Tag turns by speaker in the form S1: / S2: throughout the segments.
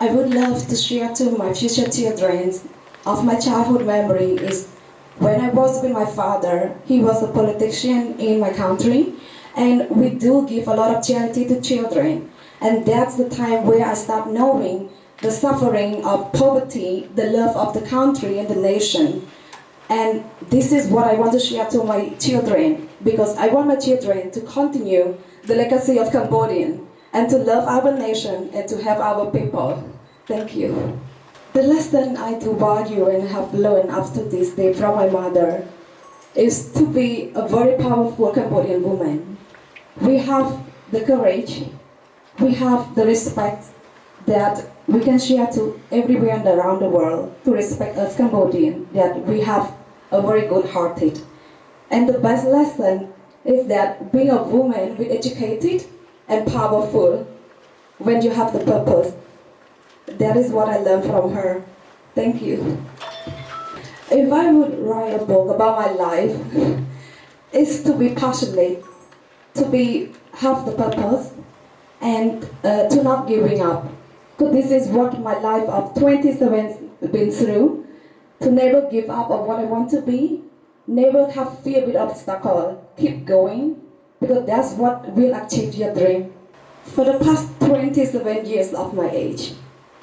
S1: I would love to share to my future children of my childhood memory is when I was with my father. He was a politician in my country, and we do give a lot of charity to children. And that's the time where I start knowing the suffering of poverty, the love of the country and the nation. And this is what I want to share to my children, because I want my children to continue the legacy of Cambodian and to love our nation and to help our people. Thank you. The lesson I do value and have learned after this day from my mother is to be a very powerful Cambodian woman. We have the courage, we have the respect that we can share to everywhere and around the world to respect us Cambodian, that we have a very good hearted. And the best lesson is that being a woman with educated and powerful when you have the purpose. That is what I learned from her. Thank you. If I would write a book about my life, it's to be passionate, to have the purpose, and to not giving up. So this is what my life of 27 been through. To never give up on what I want to be, never have fear with obstacle, keep going, because that's what will achieve your dream. For the past 27 years of my age,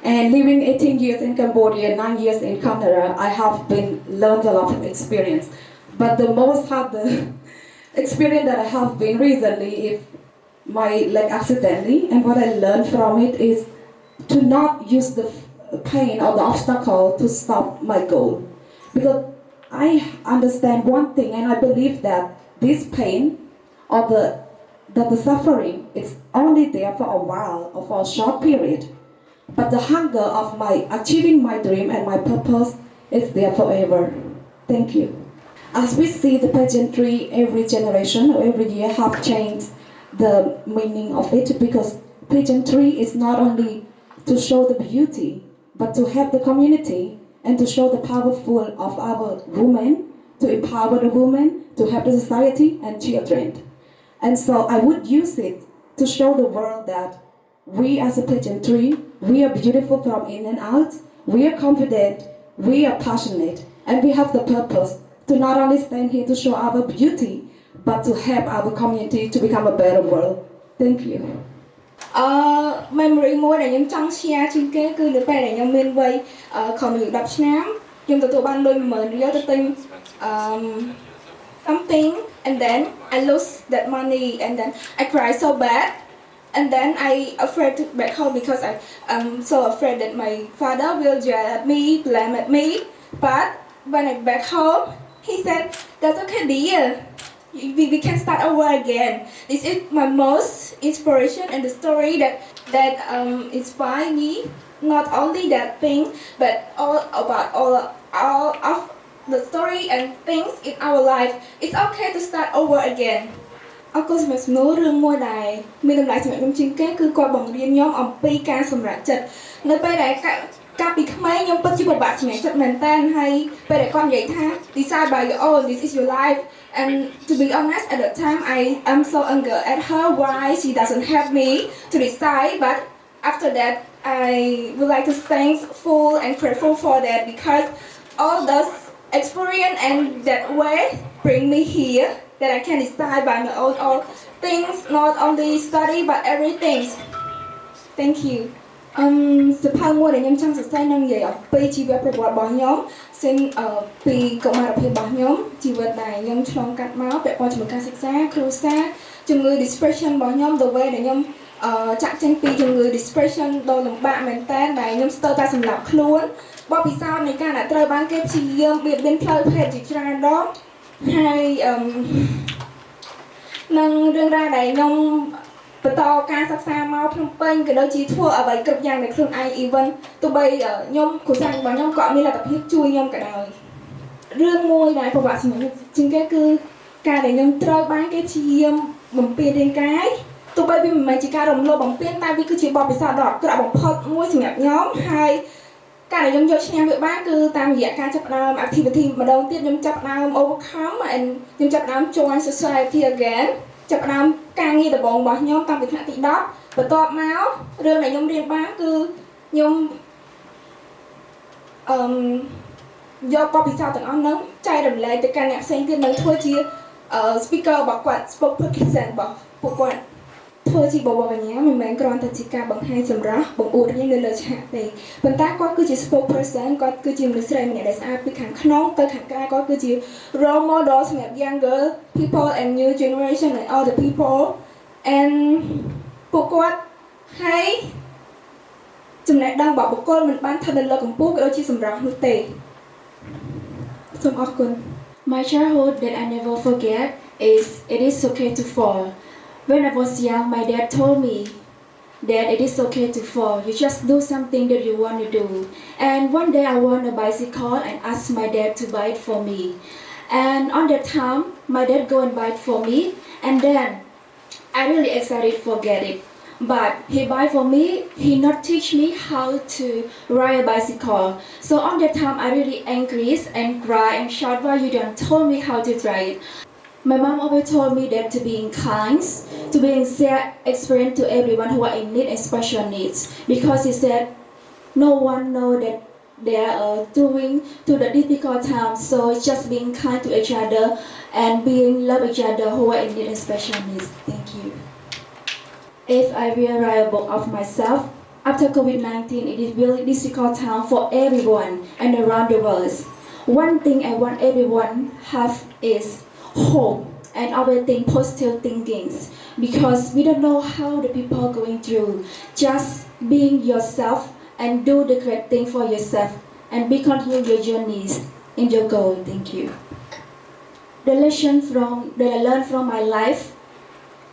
S1: and living 18 years in Cambodia, 9 years in Canada, I have learned a lot of experience. But the most hard experience that I have been recently is my leg accidentally, and what I learned from it is to not use the pain or the obstacle to stop my goal. Because I understand one thing, and I believe that this pain or the suffering is only there for a while or for a short period. But the hunger of my achieving my dream and my purpose is there forever. Thank you. As we see the pageantry, every generation or every year have changed the meaning of it, because pageantry is not only to show the beauty, but to help the community and to show the powerful of our women, to empower the women, to help the society and children. And so I would use it to show the world that we as a pageantry, we are beautiful from in and out, we are confident, we are passionate, and we have the purpose to not only stand here to show our beauty, but to help our community to become a better world. Thank you.
S2: Memory មួយដែលខ្ញុំចង់ share ជាងគេគឺនៅពេលដែលខ្ញុំមានវ័យខំ10ឆ្នាំខ្ញុំទទួលបានលុយ 10000 រៀលទៅទិញ something, and then I lose that money, and then I cry so bad, and then I afraid to back home because I'm so afraid that my father will yell at me, blame at me. But when I back home, he said, "That's okay, dear. We can start over again." This is my most inspiration and the story that inspired me. Not only that thing, but all of the story and things in our life. It's okay to start over again. អរគុណសម្រាប់សំណួររឿងមួយដែលមានតម្លៃសម្រាប់ខ្ញុំជាងគេគឺគាត់បង្រៀនខ្ញុំអំពីការសម្រេចចិត្តនៅពេលដែលកាលពីក្មេងខ្ញុំពិតជាពិបាកសម្រេចចិត្តមែនតើហើយពេលដែលគាត់និយាយថា decide by your own, this is your life, and to be honest at the time I am so angry at her why she doesn't help me to decide, but after that I would like to thankful and grateful for that, because all those experience and that way bring me here that I can decide by my own all things, not only study but everything. Thank you. សភៅមួយដែលខ្ញុំចង់សរសេរនឹងនិយាយអំពីជីវប្រវត្តិរបស់ខ្ញុំពីកុមារភាពរបស់ខ្ញុំជីវិតដែលខ្ញុំឆ្លងកាត់មកពាក់ព័ន្ធជាមួយការសិក្សាគ្រួសារជំងឺ depression របស់ខ្ញុំ the way ដែលខ្ញុំចាក់ចេញពីជំងឺ depression ដ៏លំបាកមែនតើដែលខ្ញុំស្ទើរតែសម្លាប់ខ្លួនបបពិសោធន៍នៃការដែលត្រូវបានគេព្យាយាមបៀតបៀនផ្លូវភេទជាច្រើនដងហើយនឹងរឿងរ៉ាវដែលខ្ញុំបន្តការសិក្សាមកភ្នំពេញក៏ដូចជាធ្វើអ្វីគ្រប់យ៉ាងដែលខ្លួនឯង even ទោះបីខ្ញុំគ្រួសាររបស់ខ្ញុំក៏មានលទ្ធភាពជួយខ្ញុំក៏ដោយរឿងមួយដែលពិបាកសម្រាប់ជាងគេគឺការដែលខ្ញុំត្រូវបានគេព្យាយាមបំពេញរាងកាយទោះបីវាមិនមែនជាការរំលោភបំពានតែវាគឺជាបទពិសោធន៍ដ៏អាក្រក់បំផុតមួយសម្រាប់ខ្ញុំហើយការដែលខ្ញុំយកឈ្នះវាបានគឺតាមរយៈការចាប់ផ្ដើម activity ម្ដងទៀតខ្ញុំចាប់ផ្ដើម overcome and ខ្ញុំចាប់ផ្ដើម join society again ចាប់ផ្ដើមការងារដំបូងរបស់ខ្ញុំតាំងពីថ្នាក់ទី10បន្ទាប់មករឿងដែលខ្ញុំរៀនបានគឺ ខ្ញុំយកបបពិសោធន៍ទាំងអស់ហ្នឹងចែករំលែកទៅកាន់អ្នកផ្សេងទៀតនៅធ្វើជា speaker របស់គាត់ spokesperson របស់ពួកគាត់ធ្វើជាបបកញ្ញាមិនមែនគ្រាន់តែជាការបង្ហាញសម្រស់បង្អួតរៀងនៅលើឆាកទេប៉ុន្តែគាត់គឺជា spokesperson គាត់គឺជាមនុស្សស្រីម្នាក់ដែលស្អាតពីខាងក្នុងទៅខាងក្រៅគាត់គឺជា role model សម្រាប់ younger people and new generation and all the people and ពួកគាត់ហើយចំណេះដឹងរបស់បុគ្គលមិនបានស្ថិតនៅលើកម្ពស់ក៏ដូចជាសម្រស់នោះទេសូមអរគុណ
S1: My childhood that I never forget is it is okay to fall. When I was young, my dad told me that it is okay to fall. You just do something that you want to do. And one day I won a bicycle and asked my dad to buy it for me. And on that time, my dad go and buy it for me. And then I really excited forget it. But he buy for me, he not teach me how to ride a bicycle. So on that time I really angry and cry and shout why you don't tell me how to ride it. My mom always told me that to being kind, to being share experience to everyone who are in need and special needs. Because he said no one know that they are doing to the difficult times. So just being kind to each other and being love each other who are in need and special needs. Thank you. If I will write a book of myself, after COVID-19, it is really difficult time for everyone and around the world. One thing I want everyone have is hope and always think positive thinkings because we don't know how the people are going through. Just being yourself and do the great thing for yourself and be continue your journeys in your goal. Thank you. The lesson that I learned from my life.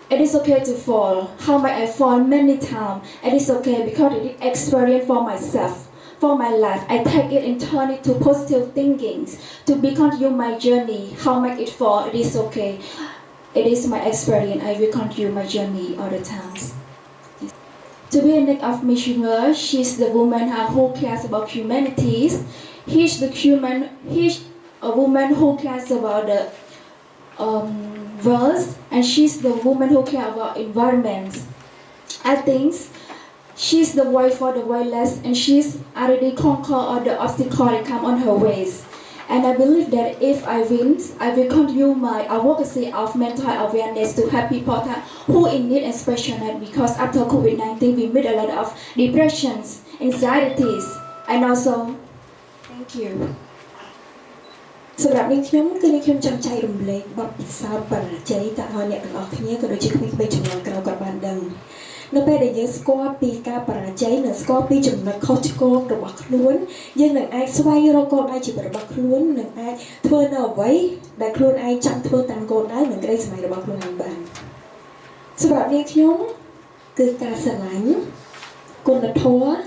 S1: It is okay to fall. How might I fall many times? It is okay because it is experience for myself, for my life. I take it and turn it to positive thinking to be continue my journey. How might it fall? It is okay. It is my experience. I will continue my journey all the times. To be a next of missioner, she's the woman who cares about humanities. He's a woman who cares about the world, and she's the woman who cares about environments. I think she's the voice for the voiceless, and she's already conquered all the obstacles that come on her ways. And I believe that if I win, I will continue my advocacy of mental awareness to help people who in need and special need because after COVID-19 we meet a lot of depressions, anxieties, and also thank you.
S3: សម្រាប់នាងខ្ញុំគឺនាងខ្ញុំចង់ចែករំលែកបទពិសោធន៍បរាជ័យទៅឲ្យអ្នកទាំងអស់គ្នាក៏ដូចជាក្មេងៗជំនាន់ក្រោយគាត់បានដឹងនៅពេលដែលយើងស្គាល់ពីការបរាជ័យនិងស្គាល់ពីចំណុចខុសឆ្គងរបស់ខ្លួនយើងនឹងអាចស្វែងរកគោលដៅជីវិតរបស់ខ្លួននិងអាចធ្វើនៅអ្វីដែលខ្លួនឯងចង់ធ្វើតាមគោលដៅនិងក្តីស្រមៃរបស់ខ្លួនឯងបានសម្រាប់នាងខ្ញុំគឺការស្រឡាញ់គុណធម៌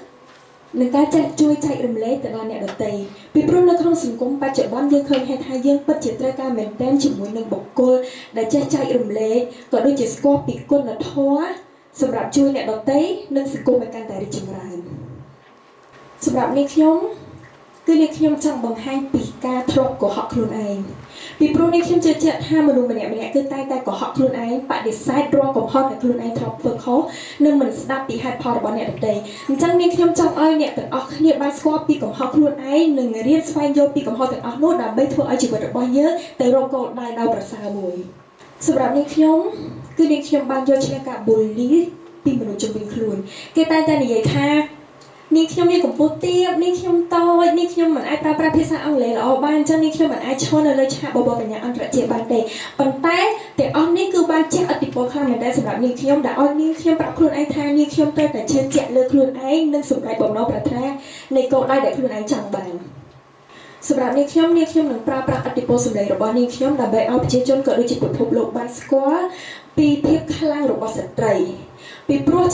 S3: នឹងការចេះជួយចែករំលែកទៅដល់អ្នកដទៃពីព្រោះនៅក្នុងសង្គមបច្ចុប្បន្នយើងឃើញថាយើងពិតជាត្រូវការមែនទែនជាមួយនឹងបុគ្គលដែលចេះចែករំលែកក៏ដូចជាស្គាល់ពីគុណធម៌សម្រាប់ជួយអ្នកដទៃនិងសង្គមឲ្យកាន់តែរីកចម្រើនសម្រាប់នាងខ្ញុំគឺនាងខ្ញុំចង់បង្ហាញពីការធ្លាប់កុហកខ្លួនឯងពីព្រោះនាងខ្ញុំជឿជាក់ថាមនុស្សម្នាក់ៗគឺតែកុហកខ្លួនឯងបដិសេធរាល់កំហុសដែលខ្លួនឯងធ្លាប់ធ្វើខុសនិងមិនស្ដាប់ពីហេតុផលរបស់អ្នកដទៃអញ្ចឹងនាងខ្ញុំចង់ឲ្យអ្នកទាំងអស់គ្នាបានស្គាល់ពីកំហុសខ្លួនឯងនិងរៀនស្វែងយល់ពីកំហុសទាំងអស់នោះដើម្បីធ្វើឲ្យជីវិតរបស់យើងទៅរកគោលដៅដ៏ប្រសើរមួយសម្រាប់នាងខ្ញុំគឺនាងខ្ញុំបានយកឈ្នះការបូលីពីមនុស្សជុំវិញខ្លួនគេតែងតែនិយាយថានាងខ្ញុំមានកម្ពស់ទាបនាងខ្ញុំតូចនាងខ្ញុំមិនអាចប្រើប្រាស់ភាសាអង់គ្លេសល្អបានអញ្ចឹងនាងខ្ញុំមិនអាចឈរនៅលើឆាកបបរកញ្ញាអន្តរជាតិបានទេប៉ុន្តែទាំងអស់នេះគឺបានជះឥទ្ធិពលខ្លាំងមែនទែនសម្រាប់នាងខ្ញុំដែលឲ្យនាងខ្ញុំប្រាប់ខ្លួនឯងថានាងខ្ញុំត្រូវតែជឿជាក់លើខ្លួនឯងនិងសម្រេចបំណងប្រាថ្នានៃគោលដៅដែលខ្លួនឯងចង់បានសម្រាប់នាងខ្ញុំនឹងប្រើប្រាស់ឥទ្ធិពលសម្លេងរបស់នាងខ្ញុំដើម្បីឲ្យប្រជាជនក៏ដូចជាពិភពលោកបានស្គាល់ពីភាពខ្លាំងរបស់ស្ត្រីពីព្រោះ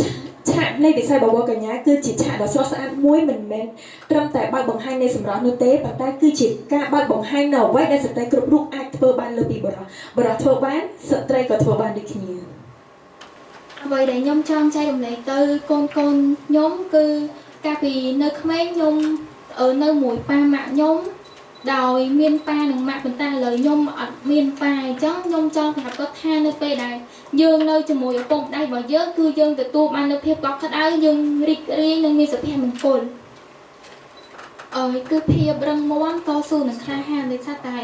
S3: ឆាកនៃវិស័យបវរកញ្ញាគឺជាឆាកដ៏ស្រស់ស្អាតមួយមិនមែនត្រឹមតែបើកបង្ហាញនៃសម្រស់នោះទេប៉ុន្តែគឺជាការបើកបង្ហាញនៅអ្វីដែលស្ត្រីគ្រប់រូបអាចធ្វើបានលើពីបុរសធ្វើបានស្ត្រីក៏ធ្វើបានដូចគ្នាអ្វីដែលខ្ញុំចង់ចែករំលែកទៅកូនខ្ញុំគឺកាលពីនៅក្មេងខ្ញុំនៅមួយប៉ាម៉ាក់ខ្ញុំ
S4: ដោយមានប៉ានិងម៉ាក់ប៉ុន្តែឥឡូវខ្ញុំអត់មានប៉ាអញ្ចឹងខ្ញុំចង់ប្រាប់គាត់ថានៅពេលដែលយើងនៅជាមួយឪពុកម្ដាយរបស់យើងគឺយើងទទួលបាននូវភាពកក់ក្ដៅយើងរីករាយនិងមានសុភមង្គលគឺភាពរឹងមាំតស៊ូនិងក្លាហានដោយសារតែ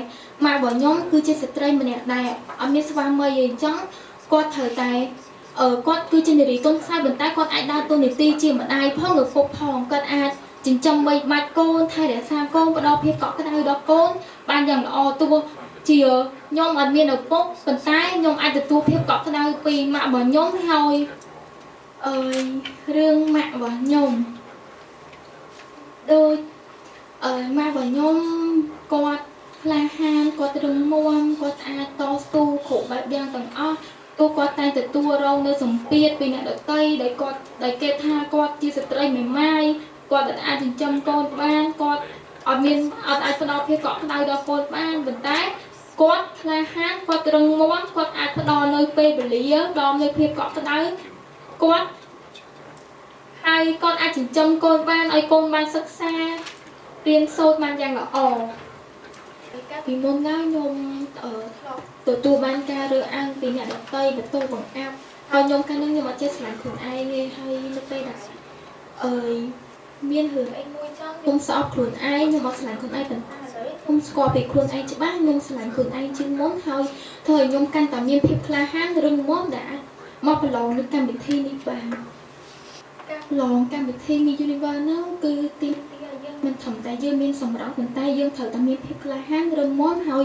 S4: ម៉ាក់របស់ខ្ញុំគឺជាស្ត្រីម្នាក់ដែលអត់មានស្វាមីអីអញ្ចឹងគាត់ត្រូវតែគាត់គឺជានារីទុនខ្សោយប៉ុន្តែគាត់អាចដើរតួនាទីជាម្ដាយផងឪពុកផងគាត់អាចចិញ្ចឹមបីបាច់កូនថែរក្សាកូនផ្ដល់ភាពកក់ក្ដៅដល់កូនបានយ៉ាងល្អទោះជាខ្ញុំអត់មានឪពុកប៉ុន្តែខ្ញុំអាចទទួលភាពកក់ក្ដៅពីម៉ាក់របស់ខ្ញុំហើយរឿងម៉ាក់របស់ខ្ញុំដូចម៉ាក់របស់ខ្ញុំគាត់ក្លាហានគាត់រឹងមាំគាត់អាចតស៊ូគ្រប់បែបយ៉ាងទាំងអស់ទោះគាត់តែទទួលរងនៅសម្ពាធពីអ្នកដទៃដែលគេថាគាត់ជាស្ត្រីមេម៉ាយគាត់អាចចិញ្ចឹមកូនបានគាត់អត់អាចផ្ដល់ភាពកក់ក្ដៅដល់កូនបានប៉ុន្តែគាត់ក្លាហានគាត់រឹងមាំគាត់អាចផ្ដល់នៅពេលវេលាដល់នៅភាពកក់ក្ដៅគាត់ហើយគាត់អាចចិញ្ចឹមកូនបានឲ្យកូនបានសិក្សារៀនសូត្របានយ៉ាងល្អកាលពីមុនខ្ញុំធ្លាប់ទទួលបានការរើសអើងពីអ្នកដទៃបន្ទោសបង្អាប់ហើយខ្ញុំកាលនោះខ្ញុំអត់ចេះស្រឡាញ់ខ្លួនឯងទេហើយនៅពេលដែលមានរឿងអីមួយចឹងខ្ញុំស្អប់ខ្លួនឯងខ្ញុំអត់ស្រឡាញ់ខ្លួនឯងប៉ុន្តែខ្ញុំស្គាល់ពីខ្លួនឯងច្បាស់ខ្ញុំស្រឡាញ់ខ្លួនឯងជាងមុនហើយធ្វើឲ្យខ្ញុំកាន់តែមានភាពក្លាហានរឹងមាំដែលអាចមកប្រឡងនៅកម្មវិធីនេះបានការប្រឡងកម្មវិធី Miss Universe នោះគឺទីយើងមិនធំតែយើងមានសម្រស់ប៉ុន្តែយើងត្រូវតែមានភាពក្លាហានរឹងមាំហើយ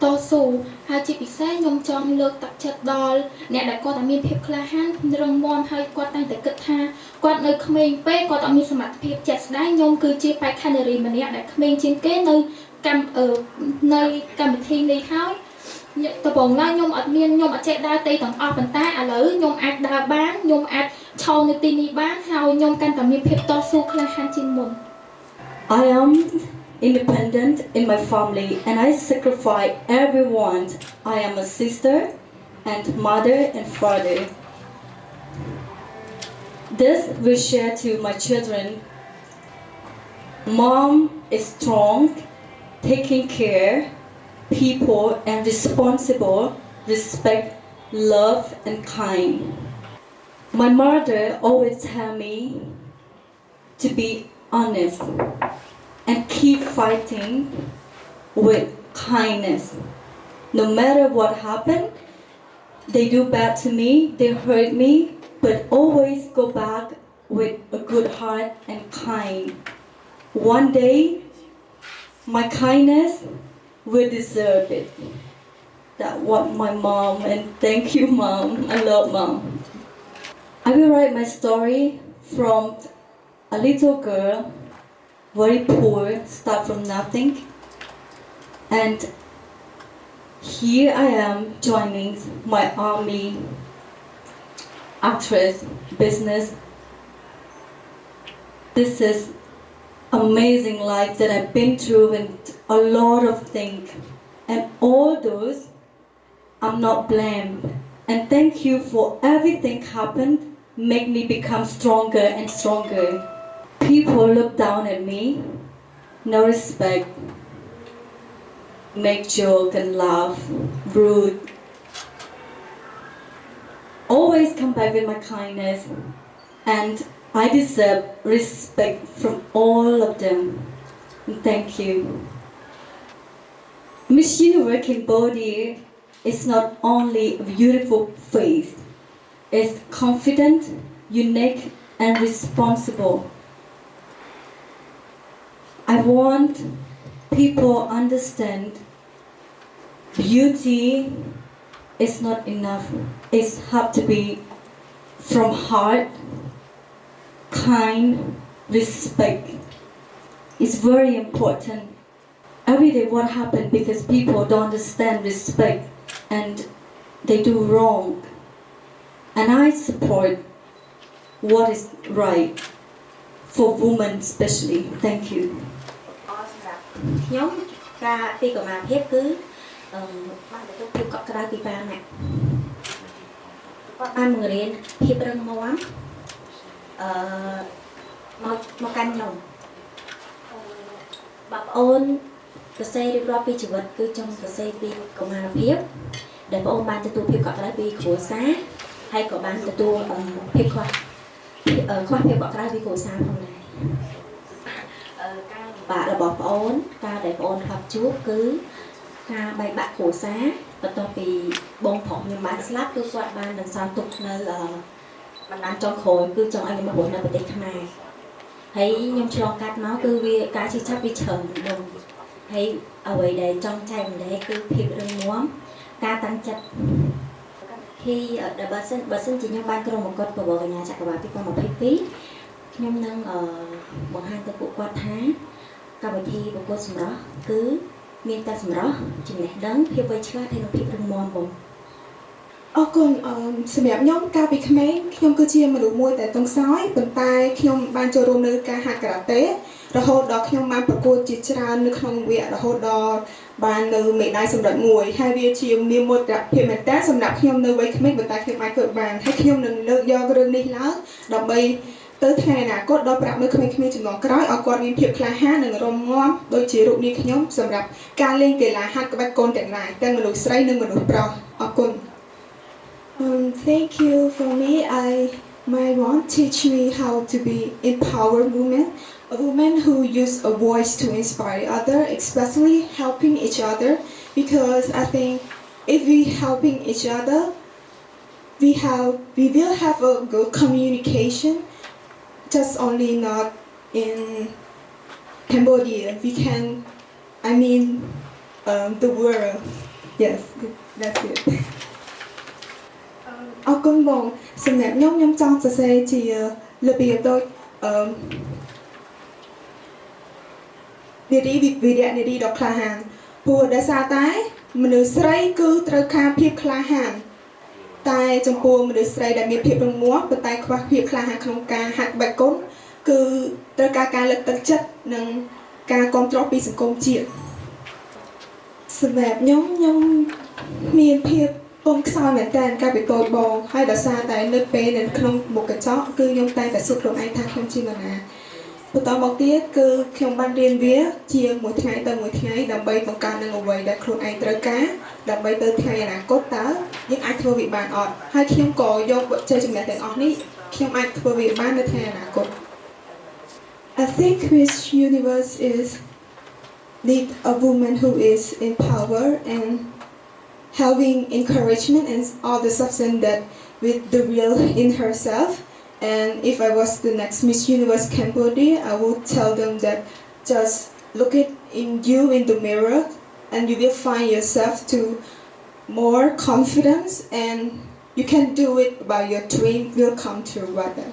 S4: តស៊ូហើយជាពិសេសខ្ញុំចង់លើកទឹកចិត្តដល់អ្នកដែលគាត់តែមានភាពក្លាហានរឹងមាំហើយគាត់តែគិតថាគាត់នៅក្មេងពេកគាត់អត់មានសមត្ថភាពជាក់ស្ដែងខ្ញុំគឺជាបេក្ខនារីម្នាក់ដែលក្មេងជាងគេនៅកម្មវិធីនេះហើយដំបូងឡើយខ្ញុំអត់ចេះដើរទេទាំងអស់ប៉ុន្តែឥឡូវខ្ញុំអាចដើរបានខ្ញុំអាចឈរនៅទីនេះបានហើយខ្ញុំកាន់តែមានភាពតស៊ូក្លាហានជាងមុន
S1: I am independent in my family and I sacrifice everyone. I am a sister and mother and father. This we share to my children. Mom is strong, taking care, people and responsible, respect, love and kind. My mother always tell me to be honest and keep fighting with kindness. No matter what happened, they do bad to me, they hurt me, but always go back with a good heart and kind. One day, my kindness will deserve it. That's what my mom, and thank you, Mom. I love Mom. I will write my story from a little girl, very poor, start from nothing, and here I am joining my army, actress, business. This is amazing life that I've been through and a lot of things, and all those I'm not blamed. And thank you for everything happened, make me become stronger and stronger. People look down at me, no respect, make joke and laugh, rude. Always come back with my kindness, and I deserve respect from all of them. And thank you. Miss Universe Cambodia is not only a beautiful face, it's confident, unique, and responsible. I want people to understand beauty is not enough. It has to be from heart, kind, respect. It's very important. Every day what happens because people don't understand respect and they do wrong. And I support what is right for women especially. Thank you.
S3: ខ្ញុំការទីកមាភាពគឺបានទទួលភាពកក់ក្ដៅពីប៉ាម៉ាក់គាត់បានបង្រៀនភាពរឹងមាំមកកាន់ខ្ញុំបងប្អូន សរសេររៀបរាប់ពីជីវិតគឺចង់សរសេរពីកុមារភាពដែលបងអូនបានទទួលភាពកក់ក្ដៅពីគ្រួសារហើយក៏បានទទួលភាពខ្វះភាពកក់ក្ដៅពីគ្រួសារផងដែរការលំបាករបស់បងអូនការដែលបងអូនធ្លាប់ជួបគឺការបែកបាក់គ្រួសារបន្ទាប់ពីបងប្រុសខ្ញុំបានស្លាប់គឺគាត់បានបន្សល់ទុកនៅបណ្ដាញចុងក្រោយគឺចង់ឲ្យខ្ញុំមករស់នៅប្រទេសខ្មែរហើយខ្ញុំឆ្លងកាត់មកគឺវាការឈឺចាប់វាច្រើនដងហើយអ្វីដែលចង់ចែកម្លែកគឺភាពរឹងមាំការតាំងចិត្តkhi បើសិនជាខ្ញុំបានក្រុមប្រកួតប្រវត្តិកញ្ញាចក្រវាឡ2022ខ្ញុំនឹងបង្ហាញទៅពួកគាត់ថាកម្មវិធីប្រកួតសម្រស់គឺមានតែសម្រស់ចំណេះដឹងភាពវៃឆ្លាតហើយនិងភាពរឹងមាំបង
S2: អរគុណសម្រាប់ខ្ញុំកាលពីក្មេងខ្ញុំគឺជាមនុស្សមួយដែលទន់ខ្សោយប៉ុន្តែខ្ញុំបានចូលរួមនៅការហាត់ការ៉ាតេរហូតដល់ខ្ញុំបានប្រកួតជាច្រើននៅក្នុងវគ្គរហូតដល់បាននៅមេដាយសម្រិតមួយហើយវាជាមានមោទកភាពមែនតើសម្រាប់ខ្ញុំនៅវ័យក្មេងប៉ុន្តែខ្ញុំអាចធ្វើបានហើយខ្ញុំនឹងលើកយករឿងនេះឡើងដើម្បីទៅថ្ងៃអនាគតដល់ប្រាប់នៅក្មេងៗជំនាន់ក្រោយឲ្យគាត់មានភាពក្លាហាននិងរឹងមាំដូចជារូបនេះខ្ញុំសម្រាប់ការលេងកីឡាហាត់ក្បាច់កូនទាំងឡាយទាំងមនុស្សស្រីនិងមនុស្សប្រុសអរគុណThank you for me. My mom teach me how to be empowered woman, a woman who use a voice to inspire others, especially helping each other. Because I think if we helping each other, we will have a good communication. Just only not in Cambodia. We can, the world. Yes, that's it. អរគុណបងសម្រាប់ខ្ញុំចង់សរសេរជារបៀបដូចនារីវីរៈនារីដ៏ក្លាហានព្រោះដោយសារតែមនុស្សស្រីគឺត្រូវការភាពក្លាហានតែចំពោះមនុស្សស្រីដែលមានភាពរឹងមាំប៉ុន្តែខ្វះភាពក្លាហានក្នុងការហាត់ក្បាច់គុនគឺត្រូវការការលើកទឹកចិត្តនិងការគាំទ្រពីសង្គមជាតិសម្រាប់ខ្ញុំមានភាពពងខ្សោយមែនតើកាលពីតូចបងហើយដោយសារតែនៅពេលនៅក្នុងមុខកញ្ចក់គឺខ្ញុំតែងតែសួរខ្លួនឯងថាខ្ញុំជានរណាបន្តមកទៀតគឺខ្ញុំបានរៀនវាជាមួយថ្ងៃទៅមួយថ្ងៃដើម្បីបង្កើននឹងអ្វីដែលខ្លួនឯងត្រូវការដើម្បីទៅថ្ងៃអនាគតតើយើងអាចធ្វើវាបានអត់ហើយខ្ញុំក៏យកជ័យជំនះទាំងអស់នេះខ្ញុំអាចធ្វើវាបាននៅថ្ងៃអនាគត I think Miss Universe is need a woman who is in power and having encouragement and all the substance that with the real in herself. And if I was the next Miss Universe Cambodia, I would tell them that just look it in you in the mirror and you will find yourself to more confidence and you can do it by your dream will come true rather.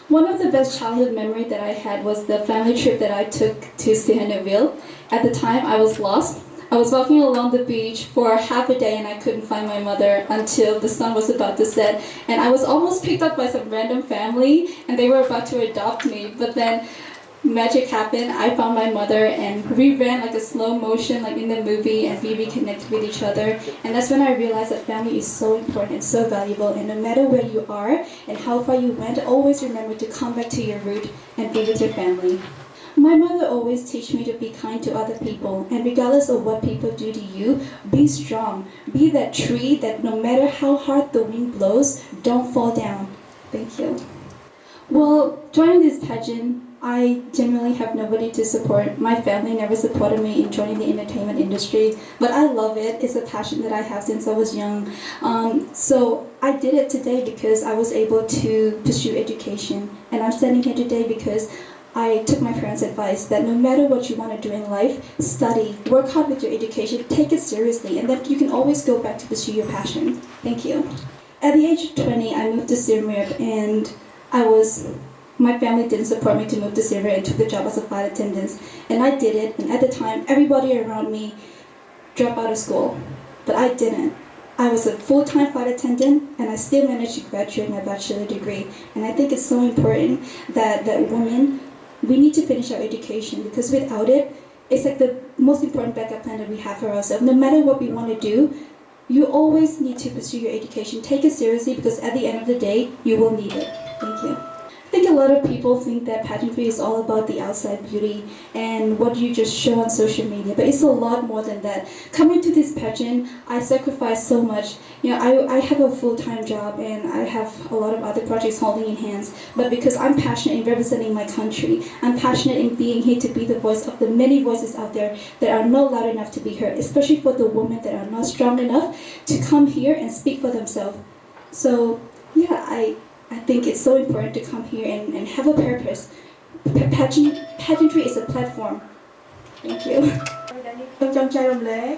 S1: One of the best childhood memory that I had was the family trip that I took to Sihanoukville. At the time I was lost. I was walking along the beach for half a day and I couldn't find my mother until the sun was about to set. And I was almost picked up by some random family and they were about to adopt me. But then magic happened. I found my mother and we ran like a slow motion like in the movie and we reconnected with each other. And that's when I realized that family is so important and so valuable. And no matter where you are and how far you went, always remember to come back to your root and be with your family. My mother always teach me to be kind to other people, and regardless of what people do to you, be strong. Be that tree that no matter how hard the wind blows, don't fall down. Thank you. Well, joining this pageant, I genuinely have nobody to support. My family never supported me in joining the entertainment industry, but I love it. It's a passion that I have since I was young. So I did it today because I was able to pursue education, and I'm standing here today because I took my parents' advice that no matter what you want to do in life, study, work hard with your education, take it seriously, and that you can always go back to pursue your passion. Thank you. At the age of 20, I moved to Siem Reap, and my family didn't support me to move to Siem Reap and took the job as a flight attendant. And I did it, and at the time, everybody around me dropped out of school, but I didn't. I was a full-time flight attendant, and I still managed to graduate my bachelor degree. And I think it's so important that women, we need to finish our education because without it, it's like the most important backup plan that we have for ourselves. No matter what we want to do, you always need to pursue your education. Take it seriously because at the end of the day, you will need it. Thank you. think a lot of people think that pageantry is all about the outside beauty and what you just show on social media, but it's a lot more than that. Coming to this pageant, I sacrificed so much. I have a full-time job and I have a lot of other projects holding in hands, but because I'm passionate in representing my country, I'm passionate in being here to be the voice of the many voices out there that are not loud enough to be heard, especially for the women that are not strong enough to come here and speak for themselves. So yeah, I think it's so important to come here and have a purpose. Pageantry is a platform. Thank you.
S2: ខ្ញុំចង់ចែករំលែក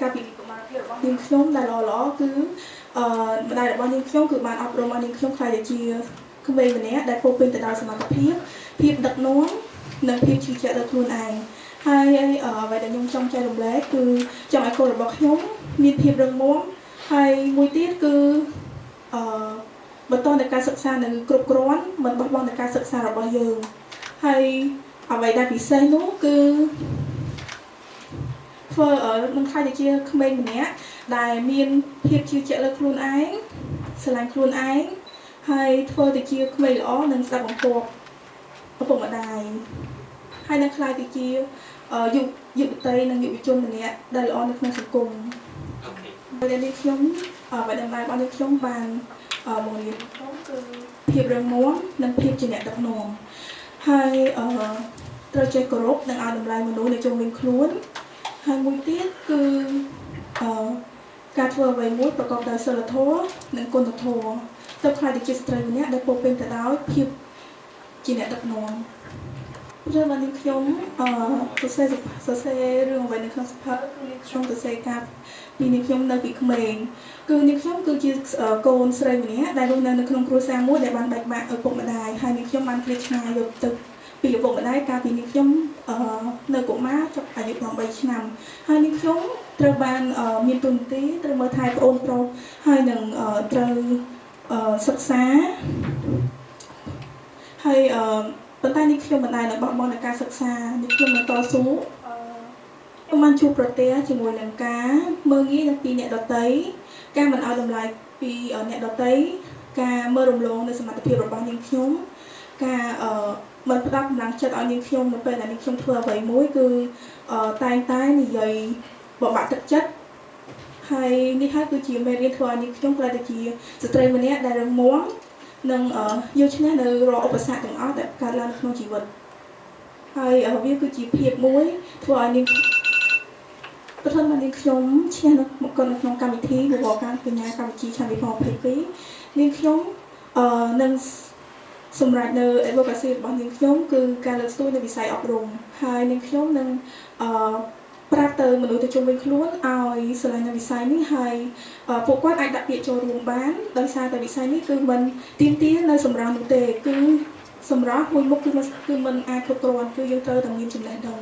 S2: ការពិនិត្យកុមារភាពរបស់នាងខ្ញុំដែលល្អៗគឺម្ដាយរបស់នាងខ្ញុំគឺបានអប់រំឲ្យនាងខ្ញុំខ្លាយទៅជាក្មេងម្នាក់ដែលពោរពេញទៅដោយសមត្ថភាពភាពដឹកនាំនិងភាពជឿជាក់លើខ្លួនឯងហើយអ្វីដែលខ្ញុំចង់ចែករំលែកគឺចង់ឲ្យកូនរបស់ខ្ញុំមានភាពរឹងមាំហើយមួយទៀតគឺបន្តនៅការសិក្សានៅគ្រប់គ្រាន់មិនបោះបង់នៅការសិក្សារបស់យើងហើយអ្វីដែលពិសេសនោះគឺធ្វើនឹងខ្លាចទៅជាក្មេងម្នាក់ដែលមានភាពជឿជាក់លើខ្លួនឯងស្រឡាញ់ខ្លួនឯងហើយធ្វើទៅជាក្មេងល្អនិងស្ដាប់បង្គាប់ឪពុកម្ដាយហើយនឹងខ្លាចទៅជាយុវតីនិងយុវជនម្នាក់ដែលល្អនៅក្នុងសង្គមហើយនេះខ្ញុំបដិមារបស់ខ្ញុំបានបង្រៀនខ្ញុំគឺភាពរឹងមាំនិងភាពជាអ្នកដឹកនាំហើយត្រូវចេះគោរពនិងឲ្យតម្លៃមនុស្សនៅជុំវិញខ្លួនហើយមួយទៀតគឺការធ្វើអ្វីមួយប្រកបដោយសីលធម៌និងគុណធម៌ទៅខ្លាចទៅជាស្ត្រីម្នាក់ដែលពោរពេញទៅដោយភាពជាអ្នកដឹកនាំព្រោះបាននាងខ្ញុំសរសេររឿងអ្វីនៅក្នុងសភៅគឺនាងខ្ញុំសរសេរការពីនាងខ្ញុំនៅពីក្មេងគឺនាងខ្ញុំគឺជាកូនស្រីម្នាក់ដែលរស់នៅក្នុងគ្រួសារមួយដែលបានបែកបាក់ឪពុកម្ដាយហើយនាងខ្ញុំបានឃ្លាតឆ្ងាយយកទៅពីឪពុកម្ដាយកាលពីនាងខ្ញុំនៅកុមារចុះអាយុ8ឆ្នាំហើយនាងខ្ញុំត្រូវបានមានទូនាទីត្រូវមើលថែប្អូនប្រុសហើយនឹងត្រូវសិក្សាហើយប៉ុន្តែនាងខ្ញុំមិនដែលបោះបង់នៅការសិក្សានាងខ្ញុំនៅតស៊ូខ្ញុំបានជួបប្រទះជាមួយនឹងការមើលងាយនៅពីអ្នកដទៃការមិនឲ្យតម្លៃពីអ្នកដទៃការមើលរំលងនៅសមត្ថភាពរបស់នាងខ្ញុំការមិនផ្ដោតកម្លាំងចិត្តឲ្យនាងខ្ញុំនៅពេលដែលនាងខ្ញុំធ្វើអ្វីមួយគឺតែងតែនិយាយបបាក់ទឹកចិត្តហើយនេះហើយគឺជាមេរៀនធ្វើឲ្យនាងខ្ញុំក្លាយទៅជាស្ត្រីម្នាក់ដែលរឹងមាំនិងយកឈ្នះនៅរាល់ឧបសគ្គទាំងអស់ដែលកើតឡើងក្នុងជីវិតហើយវាគឺជាភាពមួយធ្វើឲ្យនាងប្រធាននាងខ្ញុំឈ្នះមកនៅក្នុងកម្មវិធីវិវត្តការបញ្ញាកម្ពុជាឆ្នាំ2022នាងខ្ញុំនឹងសម្រាប់នៅ advocacy របស់នាងខ្ញុំគឺការលើកស្ទួយនៅវិស័យអប់រំហើយនាងខ្ញុំនឹងប្រាប់ទៅមនុស្សទៅជុំវិញខ្លួនឲ្យស្រឡាញ់នៅវិស័យនេះហើយពួកគាត់អាចដាក់ពាក្យចូលរួមបានដោយសារតែវិស័យនេះគឺមិនទាមទារនៅសម្រាប់នោះទេគឺសម្រាប់មួយមុខគឺមិនអាចគ្រប់គ្រាន់គឺយើងត្រូវតែមានចំណេះដឹង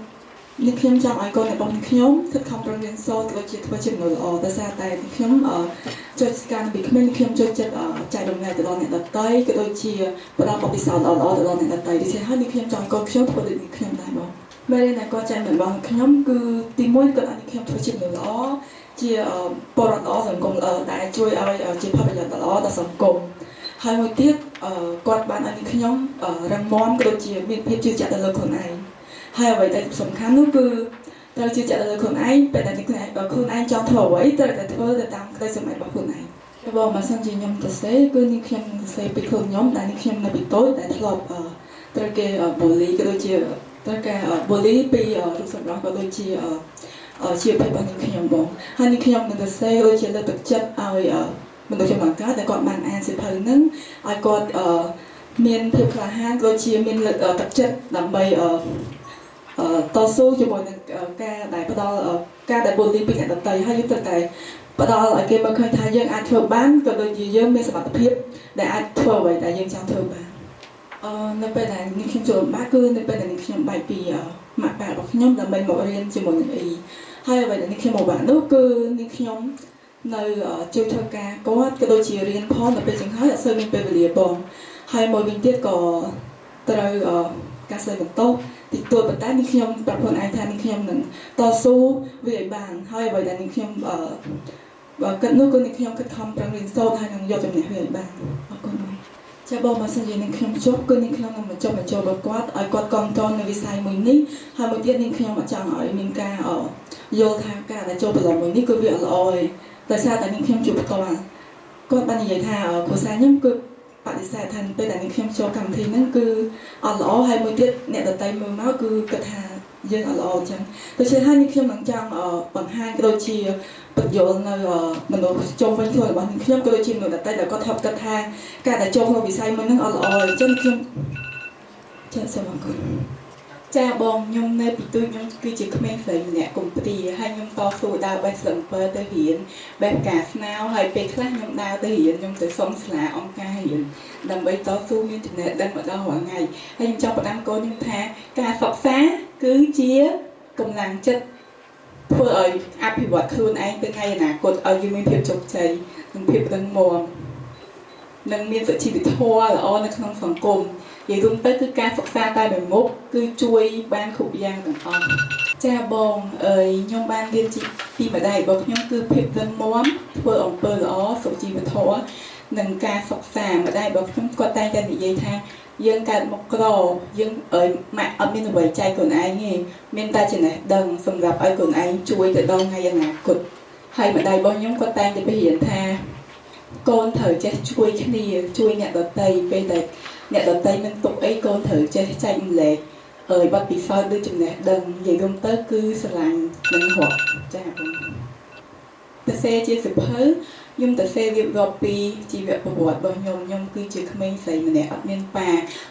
S2: នាងខ្ញុំចង់ឲ្យកូនរបស់នាងខ្ញុំខិតខំប្រឹងរៀនសូត្រក៏ជាធ្វើជាមនុស្សល្អដោយសារតែនាងខ្ញុំចូលការពីក្មេងនាងខ្ញុំចូលចិត្តចែករំលែកទៅដល់អ្នកដទៃក៏ដូចជាផ្ដល់បទពិសោធន៍ល្អៗទៅដល់អ្នកដទៃដូច្នេះហើយនាងខ្ញុំចង់ឲ្យកូនខ្ញុំធ្វើដូចនាងខ្ញុំដែរបងមេរៀនដែលគាត់ចែករំលែករបស់ខ្ញុំគឺទី1គាត់ឲ្យនាងខ្ញុំធ្វើជាមនុស្សល្អជាពលរដ្ឋល្អសង្គមល្អដែលជួយឲ្យជាផលប្រយោជន៍ល្អដល់សង្គមហើយមួយទៀតគាត់បានឲ្យនាងខ្ញុំរឹងមាំក៏ដូចជាមានភាពជឿជាក់ទៅលើខ្លួនឯងហើយអ្វីដែលសំខាន់នោះគឺត្រូវជឿជាក់ទៅលើខ្លួនឯងពេលដែលខ្លួនឯងចង់ធ្វើអ្វីត្រូវតែធ្វើទៅតាមក្តីស្រមៃរបស់ខ្លួនឯងបងបើសិនជាខ្ញុំទៅសេគឺនាងខ្ញុំទៅសេពីខ្លួនខ្ញុំដែលនាងខ្ញុំនៅពីតូចដែលធ្លាប់ត្រូវគេបូលីក៏ដូចជាត្រូវគេបូលីពីរូបសម្រស់ក៏ដូចជាជាភាពរបស់នាងខ្ញុំបងហើយនាងខ្ញុំនឹងទៅសេដូចជាលើកទឹកចិត្តឲ្យមនុស្សចំណាំការដែលគាត់បានអានសៀវភៅហ្នឹងឲ្យគាត់មានភាពក្លាហានក៏ជាមានទឹកចិត្តដើម្បីតស៊ូជាមួយនឹងការដែលផ្ដល់ការដែលបូលីពីអ្នកដទៃហើយយើងត្រូវតែផ្ដល់ឲ្យគេមើលឃើញថាយើងអាចធ្វើបានក៏ដូចជាយើងមានសមត្ថភាពដែលអាចធ្វើអ្វីដែលយើងចង់ធ្វើបាននៅពេលដែលនាងខ្ញុំចូលបាក់គឺនៅពេលដែលនាងខ្ញុំបែកពីម៉ាក់ប៉ារបស់ខ្ញុំដើម្បីមករៀនជាមួយនឹងអ៊ីហើយអ្វីដែលនាងខ្ញុំមកបាក់នោះគឺនាងខ្ញុំនៅជួយធ្វើការគាត់ក៏ដូចជារៀនផងនៅពេលចឹងហើយអត់សូវមានពេលវេលាបងហើយមួយវិញទៀតក៏ត្រូវការស្វែងបន្តទីទួលប៉ុន្តែនាងខ្ញុំប្រាប់ខ្លួនឯងថានាងខ្ញុំនឹងតស៊ូវាឲ្យបានហើយអ្វីដែលនាងខ្ញុំគិតនោះគឺនាងខ្ញុំខិតខំប្រឹងរៀនសូត្រហើយនឹងយកចំណេះវាឲ្យបានអរគុណ
S5: ចាបងមកសិនជានាងខ្ញុំជប់គឺនាងខ្ញុំនឹងបញ្ចុះបញ្ចូលរបស់គាត់ឲ្យគាត់គ្រប់គ្រងនៅវិស័យមួយនេះហើយមួយទៀតនាងខ្ញុំអត់ចង់ឲ្យមានការយល់ថាការដែលចូលប្រឡងមួយនេះគឺវាអត់ល្អទេដោយសារតែនាងខ្ញុំជួបផ្ទាល់គាត់បាននិយាយថាគ្រួសារខ្ញុំគឺបដិសេធថាពេលដែលនាងខ្ញុំចូលកម្មវិធីហ្នឹងគឺអត់ល្អហើយមួយទៀតអ្នកដតីមើលមកគឺគិតថាយើងអត់ល្អអញ្ចឹងដូច្នេះហើយនាងខ្ញុំនឹងចង់បង្ហាញក៏ដូចជាបញ្យល់នៅមនុស្សជុំវិញខ្លួនរបស់នាងខ្ញុំក៏ដូចជាមនុស្សដតីដែលគាត់ធ្លាប់គិតថាការដែលចូលក្នុងវិស័យមួយហ្នឹងអត់ល្អអញ្ចឹងខ្ញុំចាសូមអរគុណចាបងខ្ញុំនៅពីទូចខ្ញុំគឺជាក្មេងស្រីម្នាក់កុំព្រាហើយខ្ញុំតស៊ូដើរបេះស្លឹក7ទៅរៀនបែបការស្នោហើយពេលខ្លះខ្ញុំដើរទៅរៀនខ្ញុំទៅសុំស្លាអង្គការរៀនដើម្បីតស៊ូមានចំណេះដឹងម្ដងរាល់ថ្ងៃហើយខ្ញុំចង់ផ្ដាំកូនខ្ញុំថាការសិក្សាគឺជាកម្លាំងចិត្តធ្វើឲ្យអភិវឌ្ឍខ្លួនឯងទៅថ្ងៃអនាគតឲ្យយើងមានភាពជោគជ័យនិងភាពរឹងមាំនិងមានសុជីវធម៌ល្អនៅក្នុងសង្គមនិយាយរួមទៅគឺការសិក្សាតែមួយមុខគឺជួយបានគ្រប់យ៉ាងទាំងអស់ចាបងខ្ញុំបានរៀនពីម្ដាយរបស់ខ្ញុំគឺភាពរឹងមាំធ្វើអំពើល្អសុជីវធម៌និងការសិក្សាម្ដាយរបស់ខ្ញុំគាត់តែងតែនិយាយថាយើងកើតមកក្រយើងម៉ាក់អត់មានអ្វីចែកខ្លួនឯងទេមានតែចំណេះដឹងសម្រាប់ឲ្យខ្លួនឯងជួយទៅដល់ថ្ងៃអនាគតហើយម្ដាយរបស់ខ្ញុំគាត់តែងតែបង្រៀនថាកូនត្រូវចេះជួយគ្នាជួយអ្នកដទៃពេលដែលអ្នកដទៃមិនទុកអីកូនត្រូវចេះចែកម្លែកបទពិសោធន៍ឬចំណេះដឹងនិយាយរួមទៅគឺស្រឡាញ់និងរាប់ចា៎បងសរសេរជាសៀវភៅខ្ញុំសរសេររៀបរាប់ពីជីវប្រវត្តិរបស់ខ្ញុំគឺជាក្មេងស្រីម្នាក់អត់មានប៉ា